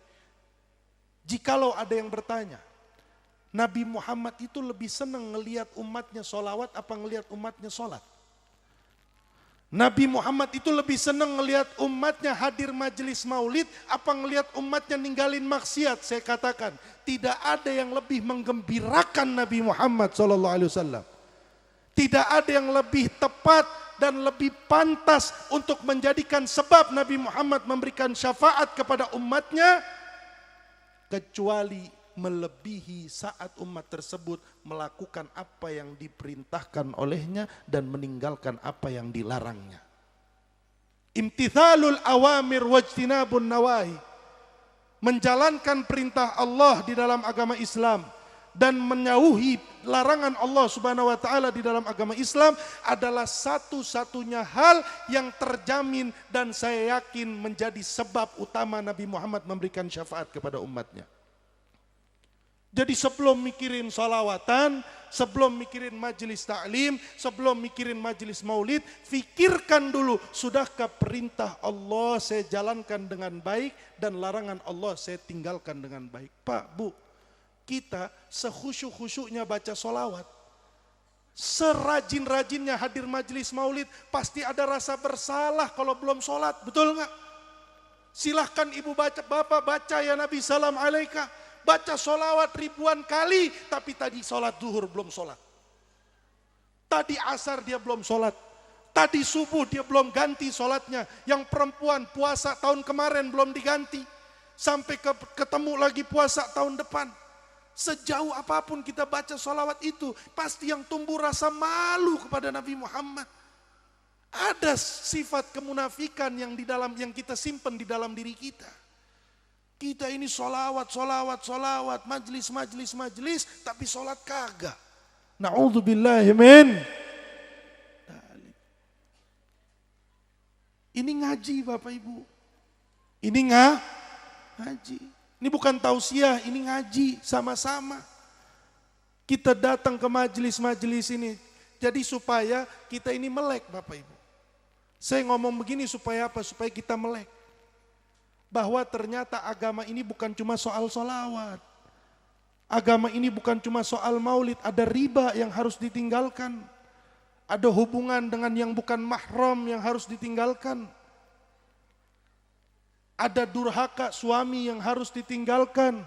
jikalau ada yang bertanya, Nabi Muhammad itu lebih senang ngelihat umatnya sholawat apa ngelihat umatnya sholat? Nabi Muhammad itu lebih senang ngelihat umatnya hadir majelis maulid apa ngelihat umatnya ninggalin maksiat? Saya katakan tidak ada yang lebih menggembirakan Nabi Muhammad SAW. Tidak ada yang lebih tepat dan lebih pantas untuk menjadikan sebab Nabi Muhammad memberikan syafaat kepada umatnya kecuali melebihi saat umat tersebut melakukan apa yang diperintahkan olehnya dan meninggalkan apa yang dilarangnya. Imtithalul awamir wajtinabun nawahi. Menjalankan perintah Allah di dalam agama Islam dan menjauhi larangan Allah Subhanahu wa taala di dalam agama Islam adalah satu-satunya hal yang terjamin dan saya yakin menjadi sebab utama Nabi Muhammad memberikan syafaat kepada umatnya. Jadi sebelum mikirin sholawatan, sebelum mikirin majelis taklim, sebelum mikirin majelis maulid, fikirkan dulu, sudahkah perintah Allah saya jalankan dengan baik dan larangan Allah saya tinggalkan dengan baik. Pak, Bu, kita sekhusyuk-khusyuknya baca sholawat, serajin-rajinnya hadir majelis maulid, pasti ada rasa bersalah kalau belum sholat, betul nggak? Silahkan ibu baca, bapak baca ya Nabi salam alaika. Baca sholawat ribuan kali, tapi tadi sholat zuhur belum sholat. Tadi asar dia belum sholat. Tadi subuh dia belum ganti sholatnya. Yang perempuan puasa tahun kemarin belum diganti. Sampai ketemu lagi puasa tahun depan. Sejauh apapun kita baca sholawat itu, pasti yang tumbuh rasa malu kepada Nabi Muhammad. Ada sifat kemunafikan yang kita simpan di dalam diri kita. Kita ini sholawat, majlis, tapi sholat kagak. Na'udzubillahi min. Ini ngaji Bapak Ibu. Ini ngaji. Ini bukan tausiah, ini ngaji sama-sama. Kita datang ke majelis-majelis ini. Jadi supaya kita ini melek Bapak Ibu. Saya ngomong begini supaya apa? Supaya kita melek. Bahwa ternyata agama ini bukan cuma soal sholawat. Agama ini bukan cuma soal maulid, ada riba yang harus ditinggalkan. Ada hubungan dengan yang bukan mahram yang harus ditinggalkan. Ada durhaka suami yang harus ditinggalkan.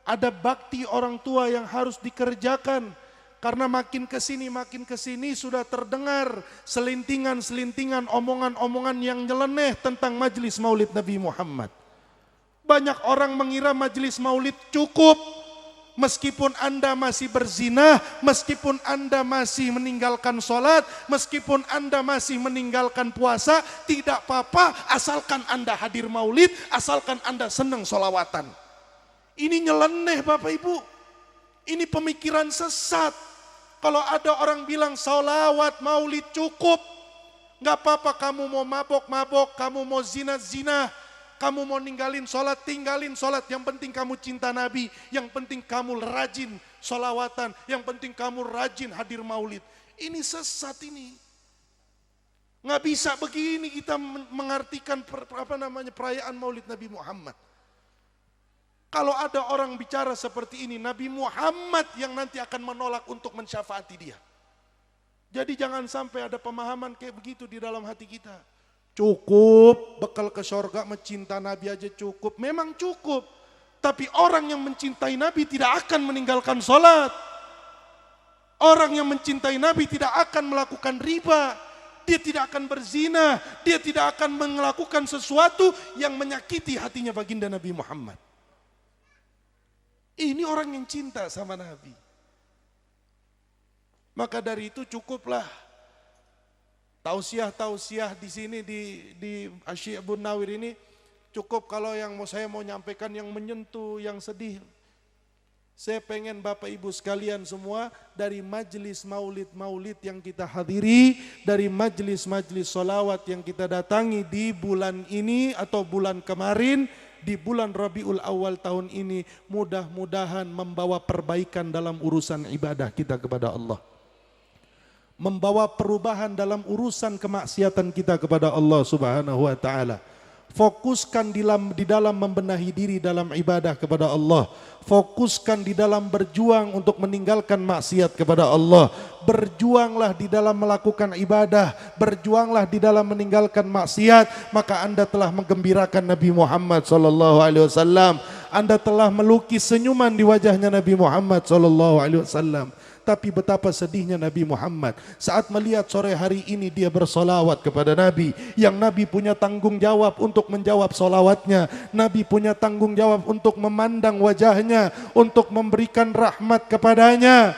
Ada bakti orang tua yang harus dikerjakan. Karena makin kesini sudah terdengar selintingan-selintingan omongan-omongan yang nyeleneh tentang majelis maulid Nabi Muhammad. Banyak orang mengira majelis maulid cukup. Meskipun Anda masih berzina, meskipun Anda masih meninggalkan sholat, meskipun Anda masih meninggalkan puasa, tidak apa-apa asalkan Anda hadir maulid, asalkan Anda senang sholawatan. Ini nyeleneh Bapak Ibu. Ini pemikiran sesat. Kalau ada orang bilang sholawat maulid cukup, nggak apa-apa kamu mau mabok-mabok, kamu mau zina-zina, kamu mau tinggalin sholat, yang penting kamu cinta Nabi, yang penting kamu rajin sholawatan, yang penting kamu rajin hadir maulid. Ini sesat ini. Nggak bisa begini kita mengartikan perayaan maulid Nabi Muhammad. Kalau ada orang bicara seperti ini, Nabi Muhammad yang nanti akan menolak untuk mensyafaati dia. Jadi jangan sampai ada pemahaman kayak begitu di dalam hati kita. Cukup, bekal ke surga mencinta Nabi aja cukup. Memang cukup. Tapi orang yang mencintai Nabi tidak akan meninggalkan sholat. Orang yang mencintai Nabi tidak akan melakukan riba. Dia tidak akan berzina. Dia tidak akan melakukan sesuatu yang menyakiti hatinya baginda Nabi Muhammad. Ini orang yang cinta sama Nabi. Maka dari itu cukuplah tausiah di sini di Asy-Syaikh Abu Nawir ini cukup. Kalau yang saya mau nyampaikan yang menyentuh, yang sedih. Saya pengen Bapak Ibu sekalian semua dari majelis maulid yang kita hadiri, dari majelis sholawat yang kita datangi di bulan ini atau bulan kemarin, di bulan Rabiul Awal tahun ini, mudah-mudahan membawa perbaikan dalam urusan ibadah kita kepada Allah. Membawa perubahan dalam urusan kemaksiatan kita kepada Allah Subhanahu wa taala. Fokuskan di dalam membenahi diri dalam ibadah kepada Allah. Fokuskan di dalam berjuang untuk meninggalkan maksiat kepada Allah. Berjuanglah di dalam melakukan ibadah, berjuanglah di dalam meninggalkan maksiat, maka Anda telah menggembirakan Nabi Muhammad SAW. Anda telah melukis senyuman di wajahnya Nabi Muhammad SAW. Tapi betapa sedihnya Nabi Muhammad saat melihat sore hari ini dia bersolawat kepada Nabi, yang Nabi punya tanggung jawab untuk menjawab solawatnya. Nabi punya tanggung jawab untuk memandang wajahnya, untuk memberikan rahmat kepadanya.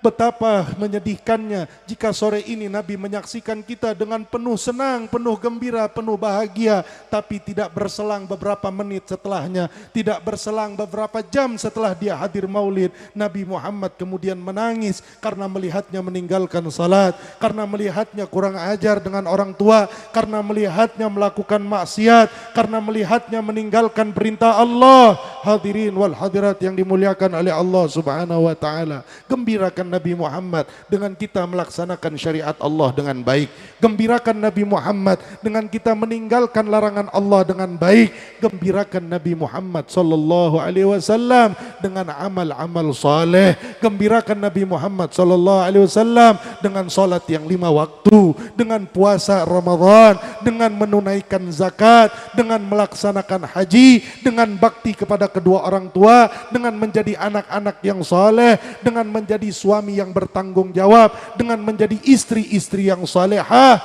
Betapa menyedihkannya jika sore ini Nabi menyaksikan kita dengan penuh senang, penuh gembira, penuh bahagia, tapi tidak berselang beberapa menit setelahnya, tidak berselang beberapa jam setelah dia hadir maulid, Nabi Muhammad kemudian menangis karena melihatnya meninggalkan salat, karena melihatnya kurang ajar dengan orang tua, karena melihatnya melakukan maksiat, karena melihatnya meninggalkan perintah Allah. Hadirin wal hadirat yang dimuliakan oleh Allah Subhanahu wa taala, gembirakan Nabi Muhammad dengan kita melaksanakan syariat Allah dengan baik. Gembirakan Nabi Muhammad dengan kita meninggalkan larangan Allah dengan baik. Gembirakan Nabi Muhammad sallallahu alaihi wasallam dengan amal-amal saleh. Gembirakan Nabi Muhammad sallallahu alaihi wasallam dengan salat yang 5 waktu, dengan puasa Ramadan, dengan menunaikan zakat, dengan melaksanakan haji, dengan bakti kepada kedua orang tua, dengan menjadi anak-anak yang saleh, dengan menjadi suami yang bertanggung jawab, dengan menjadi istri-istri yang salehah.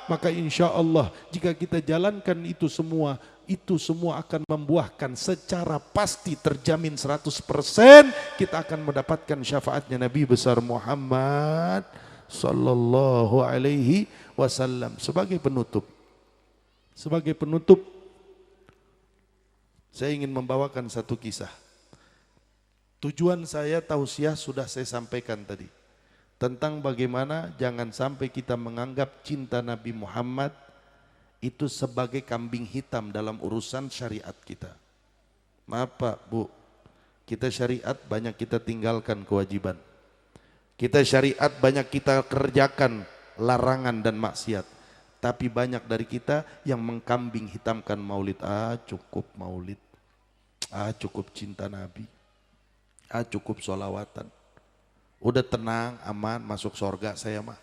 Maka insya Allah jika kita jalankan itu semua akan membuahkan secara pasti, terjamin 100% kita akan mendapatkan syafaatnya Nabi besar Muhammad sallallahu alaihi wasallam. Sebagai penutup, saya ingin membawakan satu kisah. Tujuan saya tausiah sudah saya sampaikan tadi, tentang bagaimana jangan sampai kita menganggap cinta Nabi Muhammad itu sebagai kambing hitam dalam urusan syariat kita. Maaf Pak, Bu, kita syariat banyak kita tinggalkan kewajiban. Kita syariat banyak kita kerjakan larangan dan maksiat. Tapi banyak dari kita yang mengkambing hitamkan maulid. Cukup maulid, cukup cinta Nabi, cukup sholawatan. Udah tenang, aman, masuk surga saya mah.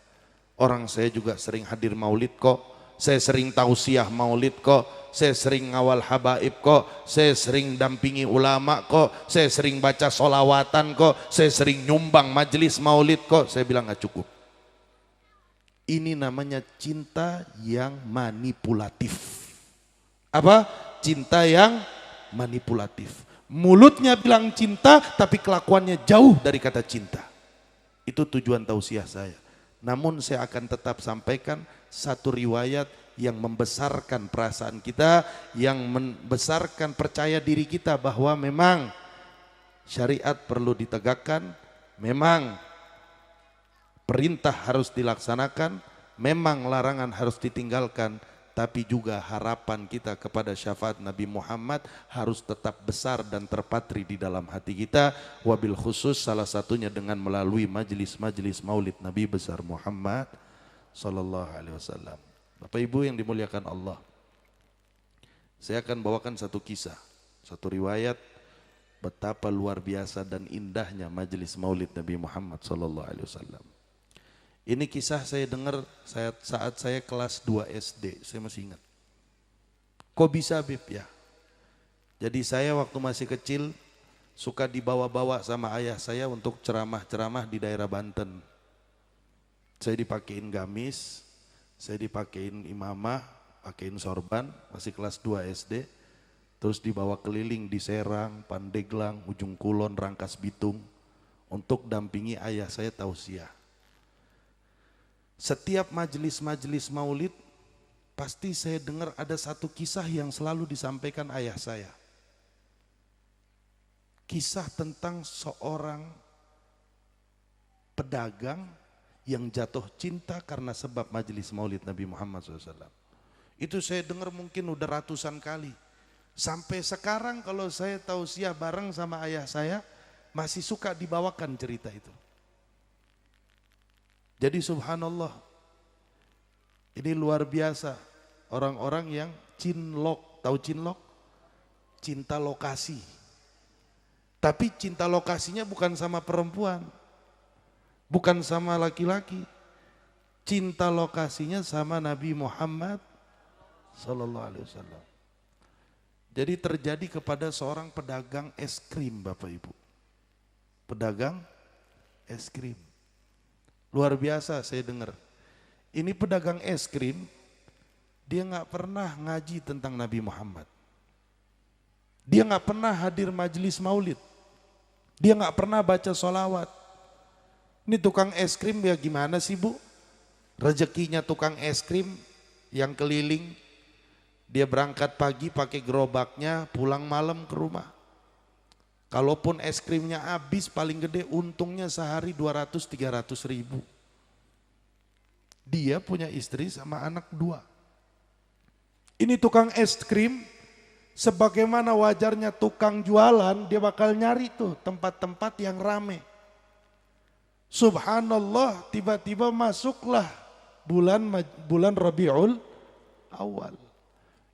Orang saya juga sering hadir maulid kok. Saya sering tausiah maulid kok. Saya sering ngawal habaib kok. Saya sering dampingi ulama kok. Saya sering baca sholawatan kok. Saya sering nyumbang majelis maulid kok. Saya bilang gak cukup. Ini namanya cinta yang manipulatif. Apa? Cinta yang manipulatif. Mulutnya bilang cinta, tapi kelakuannya jauh dari kata cinta. Itu tujuan tausiah saya. Namun saya akan tetap sampaikan satu riwayat yang membesarkan perasaan kita, yang membesarkan percaya diri kita bahwa memang syariat perlu ditegakkan, memang perintah harus dilaksanakan, memang larangan harus ditinggalkan. Tapi juga harapan kita kepada syafaat Nabi Muhammad harus tetap besar dan terpatri di dalam hati kita. Wabil khusus salah satunya dengan melalui majelis-majelis maulid Nabi besar Muhammad sallallahu alaihi wasallam. Bapak Ibu yang dimuliakan Allah, saya akan bawakan satu kisah, satu riwayat betapa luar biasa dan indahnya majelis maulid Nabi Muhammad sallallahu alaihi wasallam. Ini kisah saya dengar saat saya kelas 2 SD, saya masih ingat. Kok bisa Bib ya? Jadi saya waktu masih kecil suka dibawa-bawa sama ayah saya untuk ceramah-ceramah di daerah Banten. Saya dipakein gamis, saya dipakein imamah, pakein sorban, masih kelas 2 SD. Terus dibawa keliling di Serang, Pandeglang, Ujung Kulon, Rangkas Bitung untuk dampingi ayah saya tausiah. Setiap majelis-majelis maulid pasti saya dengar ada satu kisah yang selalu disampaikan ayah saya. Kisah tentang seorang pedagang yang jatuh cinta karena sebab majelis maulid Nabi Muhammad SAW. Itu saya dengar mungkin udah ratusan kali. Sampai sekarang kalau saya tausiah bareng sama ayah saya, masih suka dibawakan cerita itu. Jadi subhanallah, ini luar biasa orang-orang yang cinlok, tahu cinlok? Cinta lokasi. Tapi cinta lokasinya bukan sama perempuan, bukan sama laki-laki. Cinta lokasinya sama Nabi Muhammad sallallahu alaihi wasallam. Jadi terjadi kepada seorang pedagang es krim Bapak Ibu. Pedagang es krim. Luar biasa saya dengar. Ini pedagang es krim, dia nggak pernah ngaji tentang Nabi Muhammad. Dia nggak pernah hadir majelis maulid. Dia nggak pernah baca sholawat. Ini tukang es krim ya gimana sih Bu? Rezekinya tukang es krim yang keliling. Dia berangkat pagi pakai gerobaknya, pulang malam ke rumah. Kalaupun es krimnya habis paling gede untungnya sehari 200-300 ribu. Dia punya istri sama anak 2. Ini tukang es krim, sebagaimana wajarnya tukang jualan, dia bakal nyari tuh tempat-tempat yang rame. Subhanallah, tiba-tiba masuklah bulan Rabiul Awal.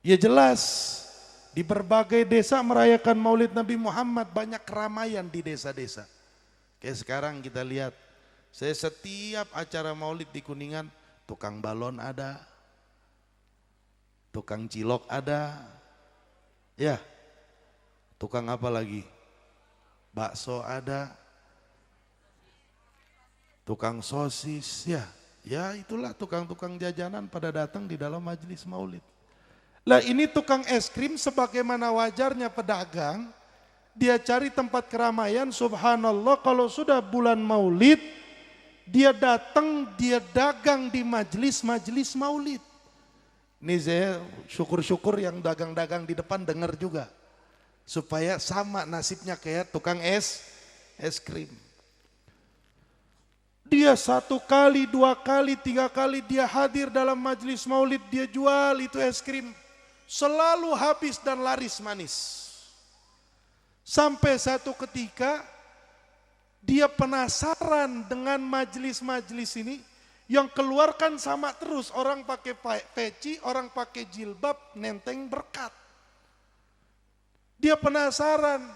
Ya jelas, di berbagai desa merayakan Maulid Nabi Muhammad, banyak keramaian di desa-desa. Kayak sekarang kita lihat, saya setiap acara Maulid di Kuningan, tukang balon ada, tukang cilok ada, ya, tukang apa lagi? Bakso ada, tukang sosis, ya itulah tukang-tukang jajanan pada datang di dalam majelis Maulid. Lah ini tukang es krim sebagaimana wajarnya pedagang, dia cari tempat keramaian, subhanallah kalau sudah bulan Maulid, dia datang, dia dagang di majelis Maulid. Ini saya syukur-syukur yang dagang-dagang di depan dengar juga. Supaya sama nasibnya kayak tukang es krim. Dia 1 kali, 2 kali, 3 kali dia hadir dalam majelis Maulid, dia jual itu es krim. Selalu habis dan laris manis. Sampai satu ketika dia penasaran dengan majelis-majelis ini yang keluarkan sama terus. Orang pakai peci, orang pakai jilbab, nenteng berkat. Dia penasaran,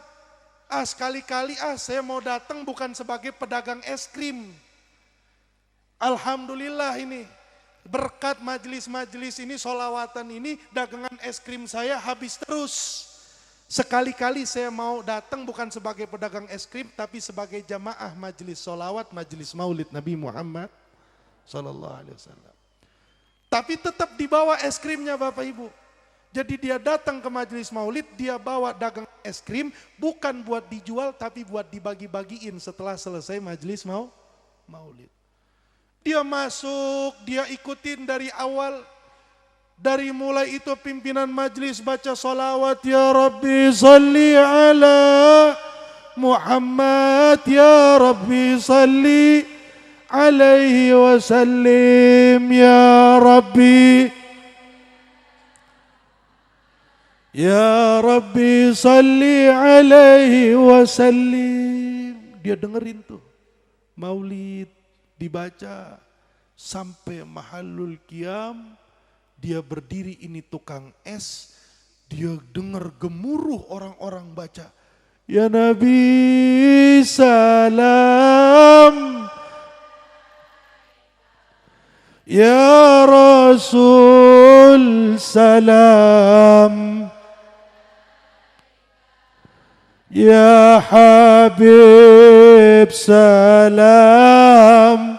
sekali-kali saya mau datang bukan sebagai pedagang es krim. Alhamdulillah ini. Berkat majelis-majelis ini, solawatan ini, dagangan es krim saya habis terus. Sekali-kali saya mau datang bukan sebagai pedagang es krim, tapi sebagai jamaah majelis solawat, majelis Maulid Nabi Muhammad Sallallahu Alaihi Wasallam. Tapi tetap dibawa es krimnya Bapak Ibu. Jadi dia datang ke majelis Maulid, dia bawa dagang es krim, bukan buat dijual, tapi buat dibagi-bagiin setelah selesai majelis Maulid. Dia masuk, dia ikutin dari awal. Dari mulai itu pimpinan majlis baca salawat. Ya Rabbi salli ala Muhammad. Ya Rabbi salli alaihi wasallim. Ya Rabbi. Ya Rabbi salli alaihi wasallim. Dia dengerin tuh. Maulid dibaca sampai mahallul qiyam, dia berdiri, ini tukang es, dia dengar gemuruh orang-orang baca, ya Nabi salam, ya Rasul salam, ya Habib salam,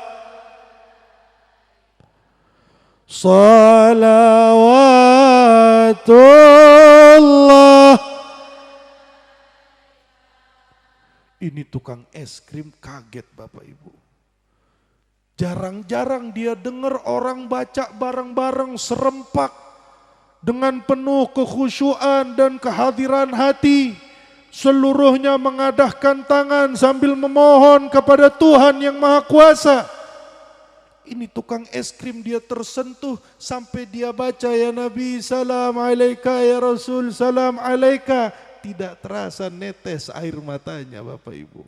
salawatullah. Ini tukang es krim kaget Bapak Ibu. Jarang-jarang dia dengar orang baca bareng-bareng serempak dengan penuh kekhusyuan dan kehadiran hati. Seluruhnya mengadahkan tangan sambil memohon kepada Tuhan yang Maha Kuasa. Ini tukang es krim dia tersentuh sampai dia baca ya Nabi salam alaika, ya Rasul salam alaika. Tidak terasa netes air matanya Bapak Ibu.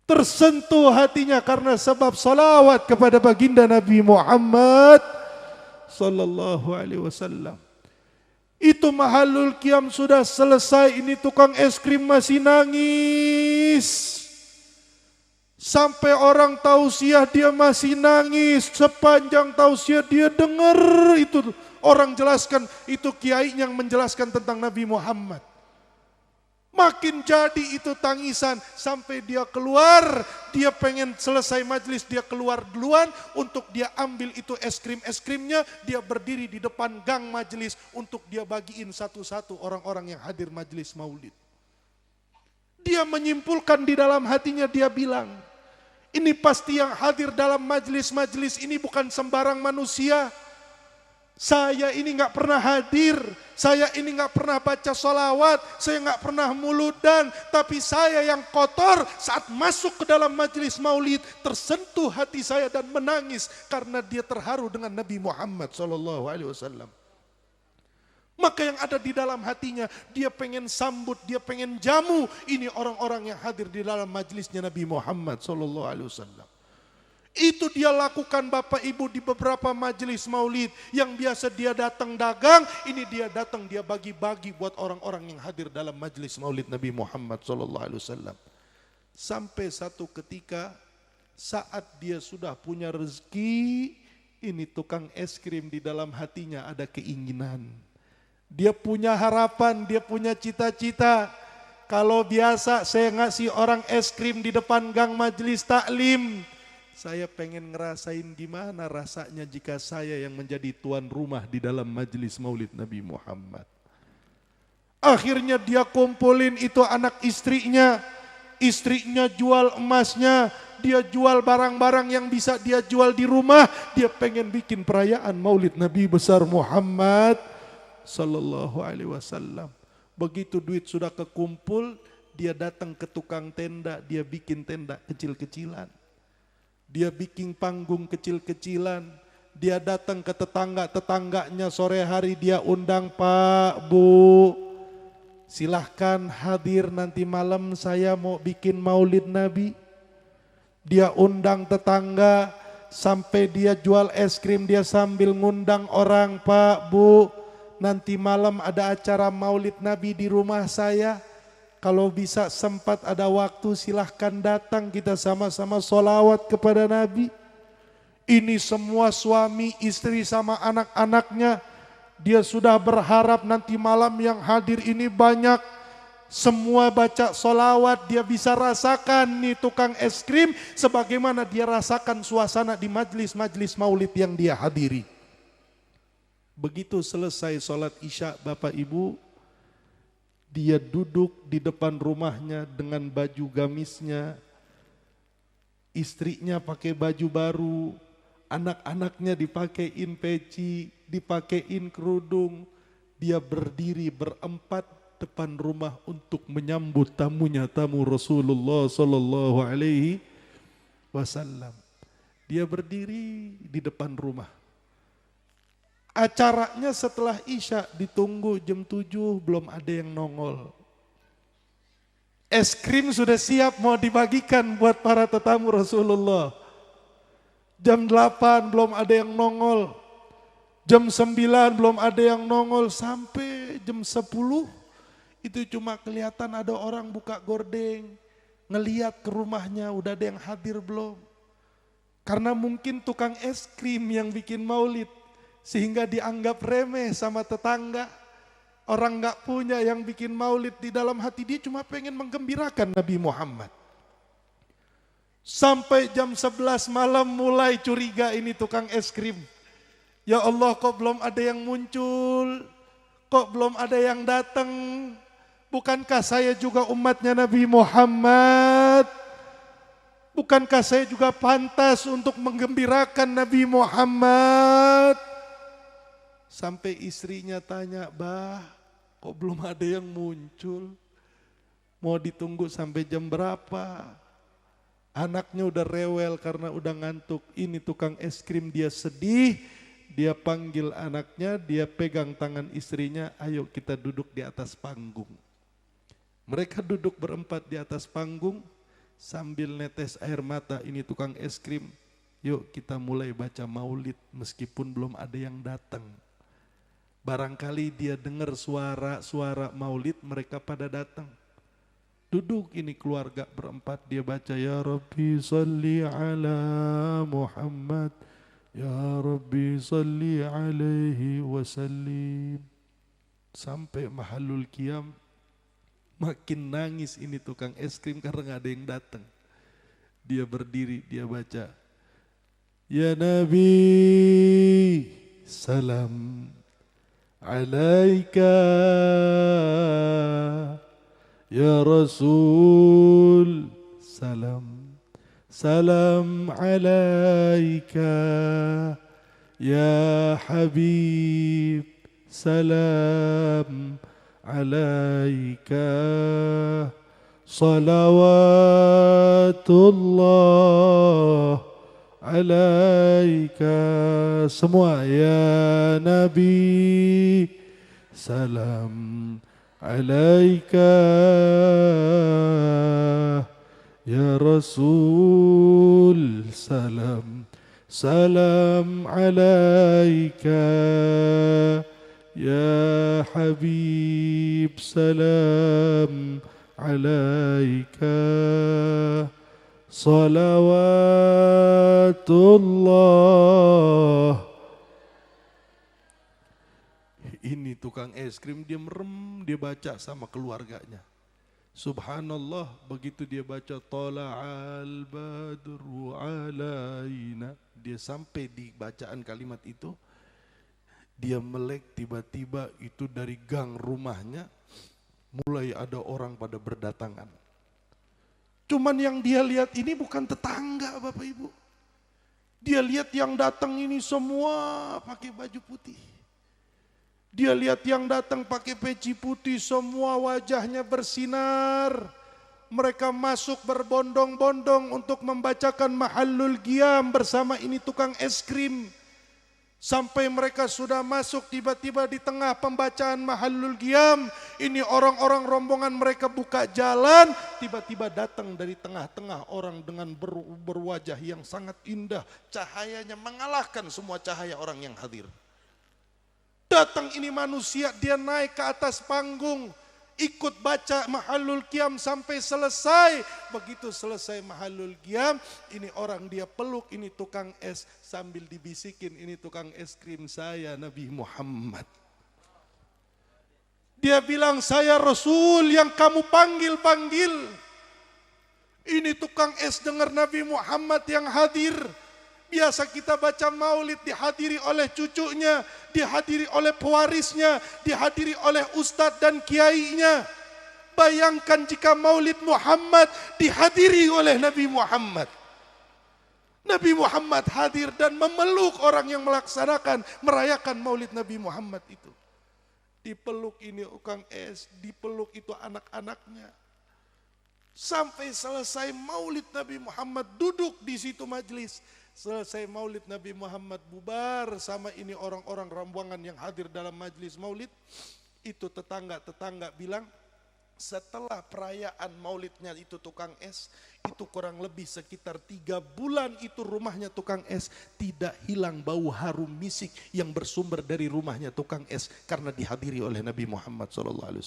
Tersentuh hatinya karena sebab salawat kepada baginda Nabi Muhammad sallallahu alaihi wasallam. Itu mahallul qiyam sudah selesai, ini tukang es krim masih nangis. Sampai orang tausiah dia masih nangis, sepanjang tausiah dia dengar itu orang jelaskan, itu kiai yang menjelaskan tentang Nabi Muhammad. Makin jadi itu tangisan sampai dia keluar, dia pengen selesai majlis, dia keluar duluan untuk dia ambil itu es krimnya, dia berdiri di depan gang majlis untuk dia bagiin satu-satu orang-orang yang hadir majlis maulid. Dia menyimpulkan di dalam hatinya, dia bilang, Ini pasti yang hadir dalam majlis-majlis ini bukan sembarang manusia. Saya ini nggak pernah hadir, saya ini nggak pernah baca sholawat, saya nggak pernah muludan, tapi saya yang kotor saat masuk ke dalam majelis maulid tersentuh hati saya dan menangis karena dia terharu dengan Nabi Muhammad SAW. Maka yang ada di dalam hatinya, dia pengen sambut, dia pengen jamu. Ini orang-orang yang hadir di dalam majelisnya Nabi Muhammad SAW. Itu dia lakukan Bapak Ibu di beberapa majelis maulid. Yang biasa dia datang dagang, ini dia datang dia bagi-bagi buat orang-orang yang hadir dalam majelis maulid Nabi Muhammad SAW. Sampai satu ketika saat dia sudah punya rezeki, ini tukang es krim di dalam hatinya ada keinginan. Dia punya harapan, dia punya cita-cita. Kalau biasa saya ngasih orang es krim di depan gang majelis taklim, saya pengen ngerasain gimana rasanya jika saya yang menjadi tuan rumah di dalam majelis maulid Nabi Muhammad. Akhirnya dia kumpulin itu anak istrinya. Istrinya jual emasnya, dia jual barang-barang yang bisa dia jual di rumah. Dia pengen bikin perayaan maulid Nabi besar Muhammad Sallallahu Alaihi Wasallam. Begitu duit sudah kekumpul, dia datang ke tukang tenda, dia bikin tenda kecil-kecilan. Dia bikin panggung kecil-kecilan. Dia datang ke tetangga-tetangganya sore hari dia undang, Pak, Bu, silahkan hadir nanti malam saya mau bikin maulid Nabi. Dia undang tetangga, sampai dia jual es krim dia sambil ngundang orang, Pak, Bu, nanti malam ada acara maulid Nabi di rumah saya. Kalau bisa sempat ada waktu silahkan datang kita sama-sama sholawat kepada Nabi. Ini semua suami, istri sama anak-anaknya. Dia sudah berharap nanti malam yang hadir ini banyak. Semua baca sholawat, dia bisa rasakan nih tukang es krim. Sebagaimana dia rasakan suasana di majlis-majlis maulid yang dia hadiri. Begitu selesai sholat isya Bapak Ibu, dia duduk di depan rumahnya dengan baju gamisnya, istrinya pakai baju baru, anak-anaknya dipakein peci, dipakein kerudung. Dia berdiri berempat depan rumah untuk menyambut tamunya, tamu Rasulullah Sallallahu Alaihi Wasallam. Dia berdiri di depan rumah. Acaranya setelah Isya ditunggu jam 7 belum ada yang nongol. Es krim sudah siap mau dibagikan buat para tetamu Rasulullah. Jam 8 belum ada yang nongol. Jam 9 belum ada yang nongol. Sampai jam 10 itu cuma kelihatan ada orang buka gordeng. Ngeliat ke rumahnya udah ada yang hadir belum. Karena mungkin tukang es krim yang bikin maulid. Sehingga dianggap remeh sama tetangga. Orang gak punya yang bikin maulid, di dalam hati dia cuma pengen menggembirakan Nabi Muhammad. Sampai jam 11 malam mulai curiga ini tukang es krim. Ya Allah, kok belum ada yang muncul? Kok belum ada yang datang? Bukankah saya juga umatnya Nabi Muhammad? Bukankah saya juga pantas untuk menggembirakan Nabi Muhammad? Sampai istrinya tanya, Bah, kok belum ada yang muncul? Mau ditunggu sampai jam berapa? Anaknya udah rewel karena udah ngantuk. Ini tukang es krim dia sedih. Dia panggil anaknya, dia pegang tangan istrinya, ayo kita duduk di atas panggung. Mereka duduk berempat di atas panggung sambil netes air mata. Ini tukang es krim, yuk kita mulai baca maulid meskipun belum ada yang datang. Barangkali dia dengar suara maulid, mereka pada datang. Duduk ini keluarga berempat, dia baca, Ya Rabbi salli ala Muhammad, Ya Rabbi salli alaihi wasallim. Sampai mahalul qiyam, makin nangis ini tukang es krim karena gak ada yang datang. Dia berdiri, dia baca, Ya Nabi salam alaika, Ya Rasul salam سلام عليك يا حبيب سلام عليك صلوات الله عليك semua ya Nabi salam alaika ya Rasul salam salam alaika ya Habib salam alaika salawatullah. Ini tukang es krim, dia merem, dia baca sama keluarganya. Subhanallah, begitu dia baca Tala'al badru alaina, dia sampai di bacaan kalimat itu, dia melek, tiba-tiba itu dari gang rumahnya mulai ada orang pada berdatangan. Cuman yang dia lihat ini bukan tetangga Bapak Ibu. Dia lihat yang datang ini semua pakai baju putih. Dia lihat yang datang pakai peci putih, semua wajahnya bersinar. Mereka masuk berbondong-bondong untuk membacakan Mahallul Qiyam bersama ini tukang es krim. Sampai mereka sudah masuk, tiba-tiba di tengah pembacaan Mahallul Qiyam, ini orang-orang rombongan mereka buka jalan, tiba-tiba datang dari tengah-tengah orang dengan berwajah yang sangat indah, cahayanya mengalahkan semua cahaya orang yang hadir. Datang ini manusia, dia naik ke atas panggung, ikut baca Mahallul Qiyam sampai selesai. Begitu selesai Mahallul Qiyam, ini orang dia peluk ini tukang es sambil dibisikin, ini tukang es krim saya Nabi Muhammad. Dia bilang, saya Rasul yang kamu panggil-panggil. Ini tukang es dengar Nabi Muhammad yang hadir. Biasa kita baca maulid dihadiri oleh cucunya, dihadiri oleh pewarisnya, dihadiri oleh ustadz dan kiainya. Bayangkan jika maulid Muhammad dihadiri oleh Nabi Muhammad. Nabi Muhammad hadir dan memeluk orang yang melaksanakan, merayakan maulid Nabi Muhammad itu. Dipeluk ini tukang es, dipeluk itu anak-anaknya. Sampai selesai maulid Nabi Muhammad, duduk di situ majelis. Selesai maulid Nabi Muhammad bubar sama ini orang-orang rombongan yang hadir dalam majelis maulid. Itu tetangga-tetangga bilang, setelah perayaan maulidnya itu tukang es, itu kurang lebih sekitar 3 bulan itu rumahnya tukang es tidak hilang bau harum misik yang bersumber dari rumahnya tukang es karena dihadiri oleh Nabi Muhammad SAW.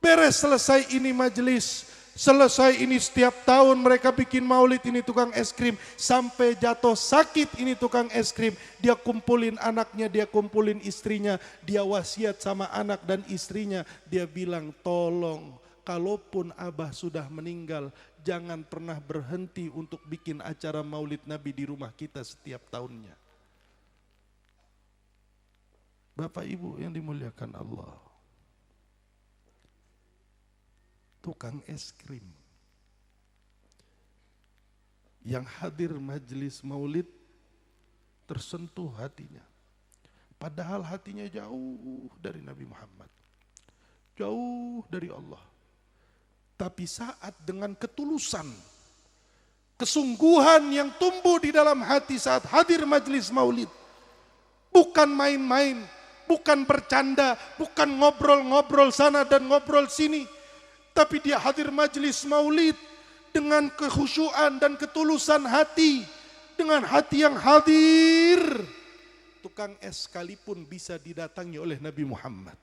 Beres selesai ini majelis, selesai ini setiap tahun mereka bikin maulid ini tukang es krim. Sampai jatuh sakit ini tukang es krim. Dia kumpulin anaknya, dia kumpulin istrinya. Dia wasiat sama anak dan istrinya. Dia bilang, tolong kalaupun Abah sudah meninggal, jangan pernah berhenti untuk bikin acara maulid Nabi di rumah kita setiap tahunnya. Bapak Ibu yang dimuliakan Allah. Tukang es krim yang hadir majelis maulid tersentuh hatinya. Padahal hatinya jauh dari Nabi Muhammad, jauh dari Allah. Tapi saat dengan ketulusan, kesungguhan yang tumbuh di dalam hati saat hadir majelis maulid, bukan main-main, bukan bercanda, bukan ngobrol-ngobrol sana dan ngobrol sini, tapi dia hadir majelis maulid dengan kekhusyuan dan ketulusan hati, dengan hati yang hadir. Tukang es sekalipun bisa didatangi oleh Nabi Muhammad.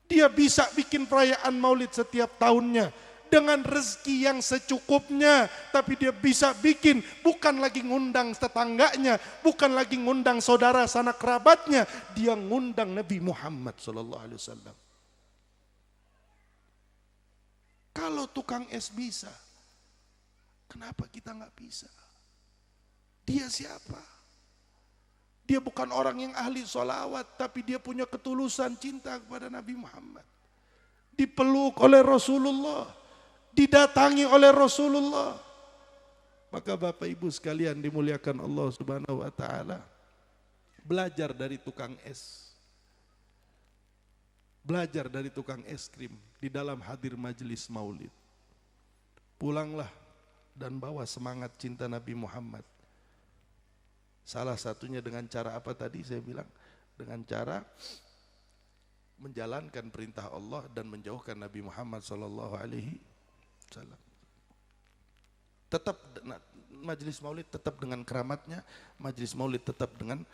Dia bisa bikin perayaan maulid setiap tahunnya dengan rezeki yang secukupnya, tapi dia bisa bikin, bukan lagi ngundang tetangganya, bukan lagi ngundang saudara sanak kerabatnya, dia ngundang Nabi Muhammad SAW. Kalau tukang es bisa, kenapa kita nggak bisa? Dia siapa? Dia bukan orang yang ahli sholawat, tapi dia punya ketulusan cinta kepada Nabi Muhammad. Dipeluk oleh Rasulullah, didatangi oleh Rasulullah. Maka Bapak Ibu sekalian dimuliakan Allah Subhanahu wa taala, belajar dari tukang es. Belajar dari tukang es krim di dalam hadir majelis maulid. Pulanglah dan bawa semangat cinta Nabi Muhammad. Salah satunya dengan cara apa tadi saya bilang? Dengan cara menjalankan perintah Allah dan menjauhkan Nabi Muhammad sallallahu alaihi wasallam. Tetap majelis maulid tetap dengan keramatnya, majelis maulid tetap dengan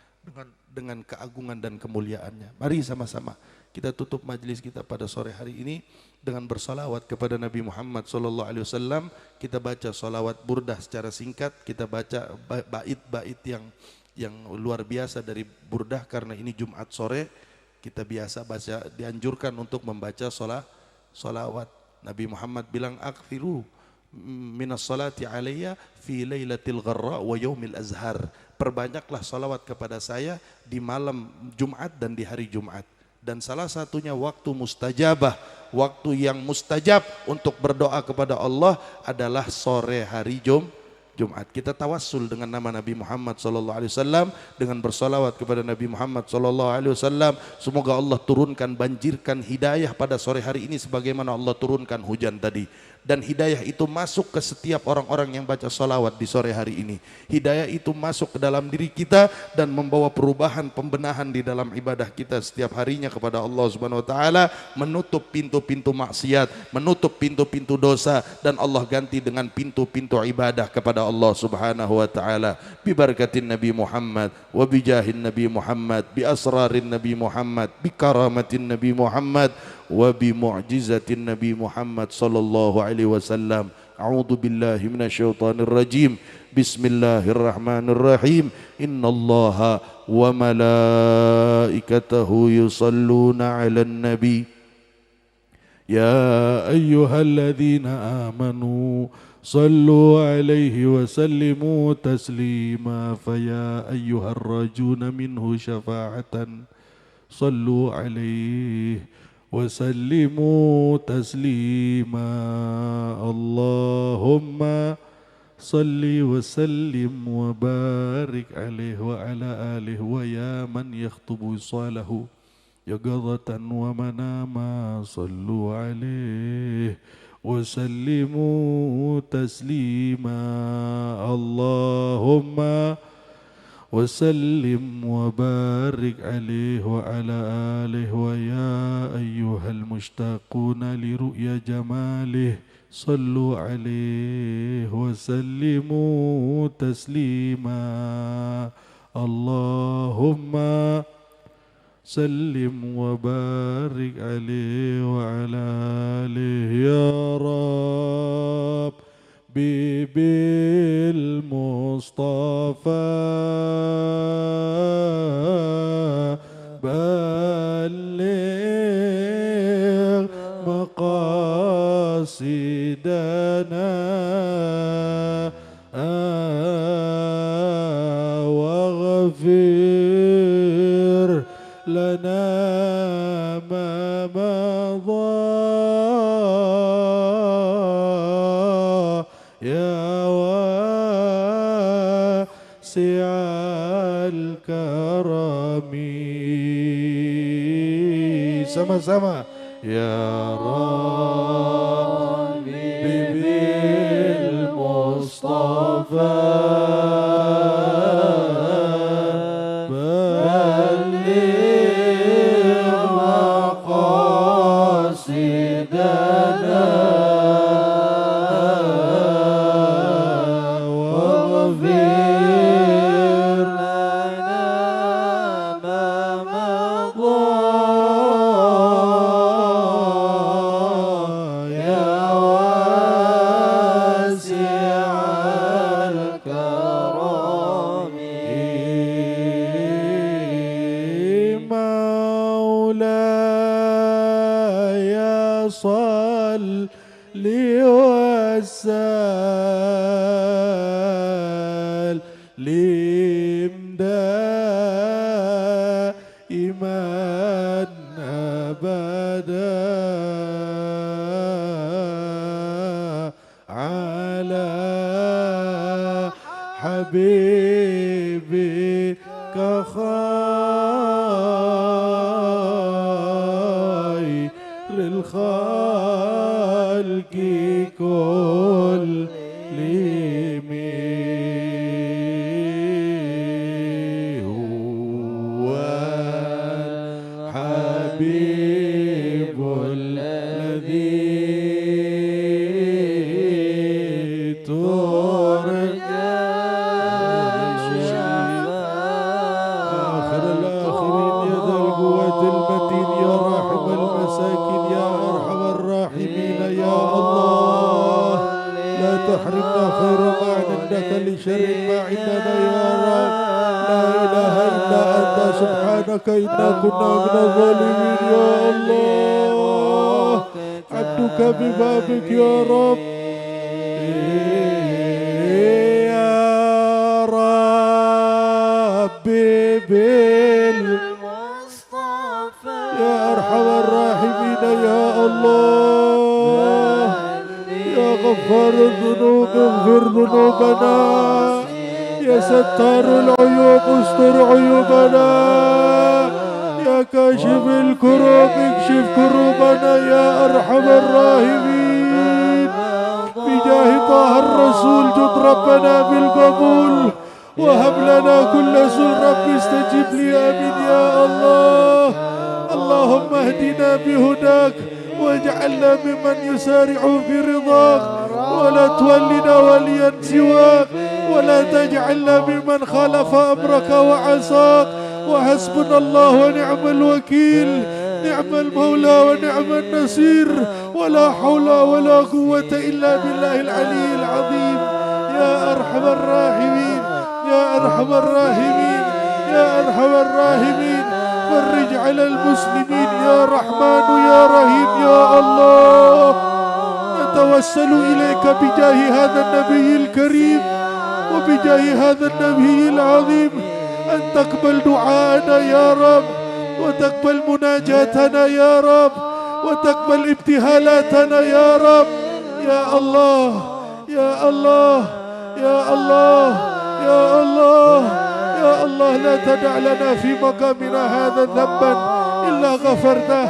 keagungan dan kemuliaannya. Mari sama-sama kita tutup majelis kita pada sore hari ini dengan bersalawat kepada Nabi Muhammad sallallahu alaihi wasallam. Kita baca salawat burdah secara singkat, kita baca bait-bait yang luar biasa dari burdah karena ini Jumat sore. Kita biasa baca, dianjurkan untuk membaca salawat. Nabi Muhammad bilang akthiru minas salati alayya fi lailatil gharra wa yaumil azhar. Perbanyaklah salawat kepada saya di malam Jumat dan di hari Jumat. Dan salah satunya waktu mustajabah, waktu yang mustajab untuk berdoa kepada Allah adalah sore hari Jumat. Kita tawassul dengan nama Nabi Muhammad sallallahu alaihi wasallam dengan bersolawat kepada Nabi Muhammad sallallahu alaihi wasallam. Semoga Allah turunkan, banjirkan hidayah pada sore hari ini sebagaimana Allah turunkan hujan tadi. Dan hidayah itu masuk ke setiap orang-orang yang baca solawat di sore hari ini. Hidayah itu masuk ke dalam diri kita dan membawa perubahan, pembenahan di dalam ibadah kita setiap harinya kepada Allah Subhanahu Wa Taala, menutup pintu-pintu maksiat, menutup pintu-pintu dosa, dan Allah ganti dengan pintu-pintu ibadah kepada Allah Subhanahu Wa Taala. Bi barakatin Nabi Muhammad, wa bi jahin Nabi Muhammad, bi asrarin Nabi Muhammad, bi karamatin Nabi Muhammad, wa bi mu'jizatin Nabi Muhammad sallallahu alaihi wasallam. A'udzu billahi minasyaitonir rajim. Bismillahirrahmanirrahim. Innallaha wa malaikatahu yusalluna 'alan nabi. Ya ayyuhalladzina amanu sallu 'alaihi wa sallimu taslima. Faya ayyuhar rajuna minhu syafa'atan sallu 'alaihi وسلموا تسليما. اللهم صل وسلم وبارك عليه وعلى آله ويا من يخطب وصاله يقظة ومناما صلوا عليه وسلموا تسليما. اللهم وسلم وبارك عليه وعلى آله ويا أيها المشتاقون لرؤيا جماله صلوا عليه وسلموا تسليما. اللهم سلم وبارك عليه وعلى آله يا رب بالمصطفى بلغ مقاصدنا واغفر لنا ما مضى يا واسع الكرم. Sama-sama ya Rabbi bil Mustafa balligh maqasidana حبيبك خير الخلق كلهم هو الحبيب الذي ترجى آخر الآخرين يا ذا القوة المتين يا راحم المساكين يا أرحم الراحمين يا الله لا تحرمنا خير ما عندك لشر ما عندنا يا رب لا إله إلا أنت سبحانك إنا كنا من الظالمين يا الله عبدك ببابك يا رب يا ربي بالمصطفى يا أرحم الراحمين يا الله يا غفار الذنوب اغفر ذنوبنا يا ستار العيوب استر عيوبنا يا كاشف الكروب اكشف كروبنا يا أرحم الراحمين بجاه طه الرسول جد ربنا بالقبول وهب لنا كل سر رب استجب لي آمين يا الله اللهم اهدنا بهداك واجعلنا ممن يسارع في رضاك ولا تولنا وليا سواك ولا تجعلنا ممن خالف أمرك وعصاك وحسبنا الله ونعم الوكيل نعم المولى ونعم النصير ولا حول ولا قوة إلا بالله العلي العظيم يا أرحم الراحمين يا أرحم الراحمين يا أرحم الراحمين فرج على المسلمين يا رحمن يا رحيم يا الله نتوسل إليك بجاه هذا النبي الكريم وبجاه هذا النبي العظيم أن تقبل دعاءنا يا رب وتقبل مناجاتنا يا رب وتقبل ابتهالاتنا يا رب يا الله يا الله يا الله يا الله يا الله لا تدع لنا في مقامنا هذا ذنبا إلا غفرته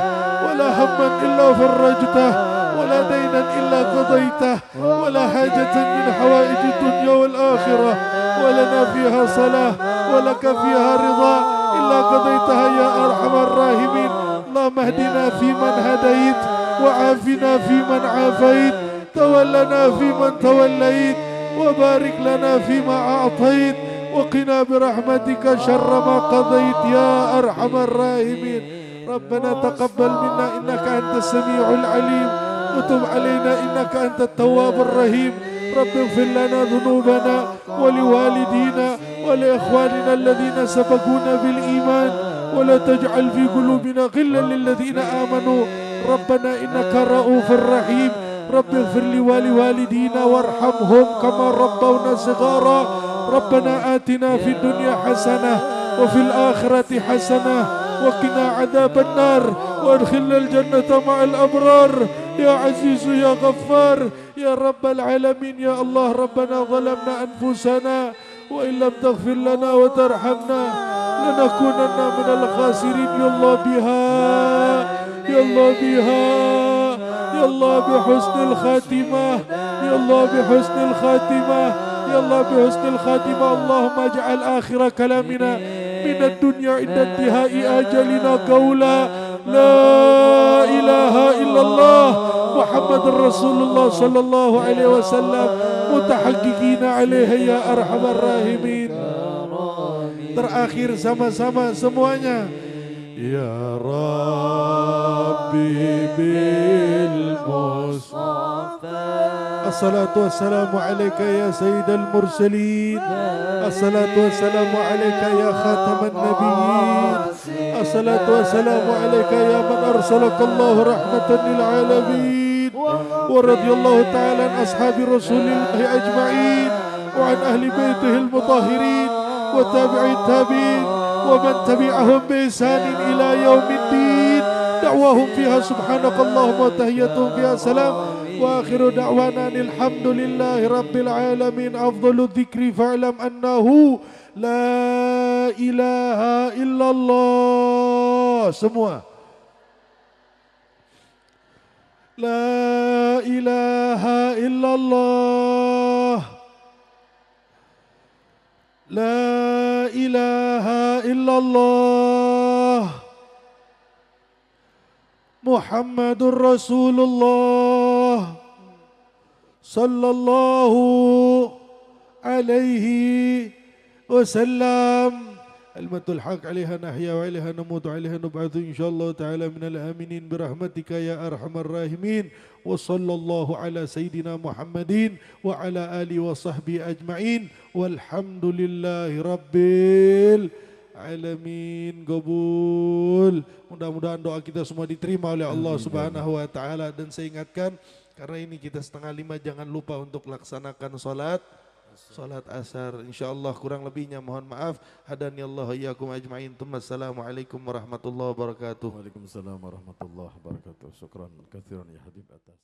ولا هما إلا فرجته ولا دينا إلا قضيته ولا حاجة من حوائج الدنيا والآخرة ولنا فيها صلاة ولك فيها رضا إلا قضيتها يا أرحم الراحمين اللهم اهدنا فيمن هديت وعافنا فيمن عافيت تولنا فيمن توليت وبارك لنا فيما أعطيت وقنا برحمتك شر ما قضيت يا أرحم الراحمين ربنا تقبل منا إنك أنت السميع العليم وتب علينا إنك أنت التواب الرحيم رب اغفر لنا ذنوبنا ولوالدينا ولإخواننا الذين سبقونا بالإيمان ولا تجعل في قلوبنا غلا للذين آمنوا ربنا إنك رؤوف رحيم رب اغفر لي ولوالدينا وارحمهم كما ربونا صغارا ربنا آتنا في الدنيا حسنة وفي الآخرة حسنة وقنا عذاب النار وادخلنا الجنة مع الأبرار يا عزيز يا غفار يا رب العالمين يا الله ربنا ظلمنا أنفسنا وإن لم تغفر لنا وترحمنا لنكونن من الخاسرين يا الله بها يا الله بها يا الله بحسن الخاتمة يا الله بحسن الخاتمة يا الله بحسن الخاتمة اللهم اجعل آخر كلامنا من الدنيا عند انتهاء آجلنا قولا لا إله إلا الله محمد رسول الله صلى الله عليه وسلم متحققين عليه يا أرحم الراحمين. Terakhir sama-sama semuanya. Ya Rabbi bil Mustafa As-salatu wassalamu alayka ya sayyidal mursalin As-salatu wassalamu alayka ya khataman nabiyyin As-salatu wassalamu alayka ya man arsalakallahu rahmatan lil alamin Wa radiyallahu ta'ala an ashabi rasulillahi ajma'in Wa an ahli baytihi al-mutahirin Wa tabi'in tabi'in ومن تبعهم بإحسان إلى يوم الدين دعواهم فيها سبحانك اللهم وتحيتهم فيها سلام وآخر دعوانا الحمد لله رب العالمين أفضل الذكر فاعلم أنه لا إله إلا الله semua لا إله إلا الله لا إله إلا الله محمد رسول الله صلى الله عليه وسلم كلمة الحق عليها نحيا وعليها نموت وعليها نبعث إن شاء الله تعالى من الآمنين برحمتك يا أرحم الراحمين وصلى الله على سيدنا محمد وعلى آله وصحبه أجمعين والحمد لله رب العالمين. Qabul. Mudah-mudahan doa kita semua diterima oleh Allah Subhanahu wa taala. Dan saya ingatkan karena ini kita 4:30 jangan lupa untuk laksanakan salat asar. InsyaAllah kurang lebihnya mohon maaf. Hadani Allah iyyakum ajma'in. Assalamualaikum warahmatullahi wabarakatuh. Waalaikumsalam warahmatullahi wabarakatuh. Syukran katsiran ya Habib atas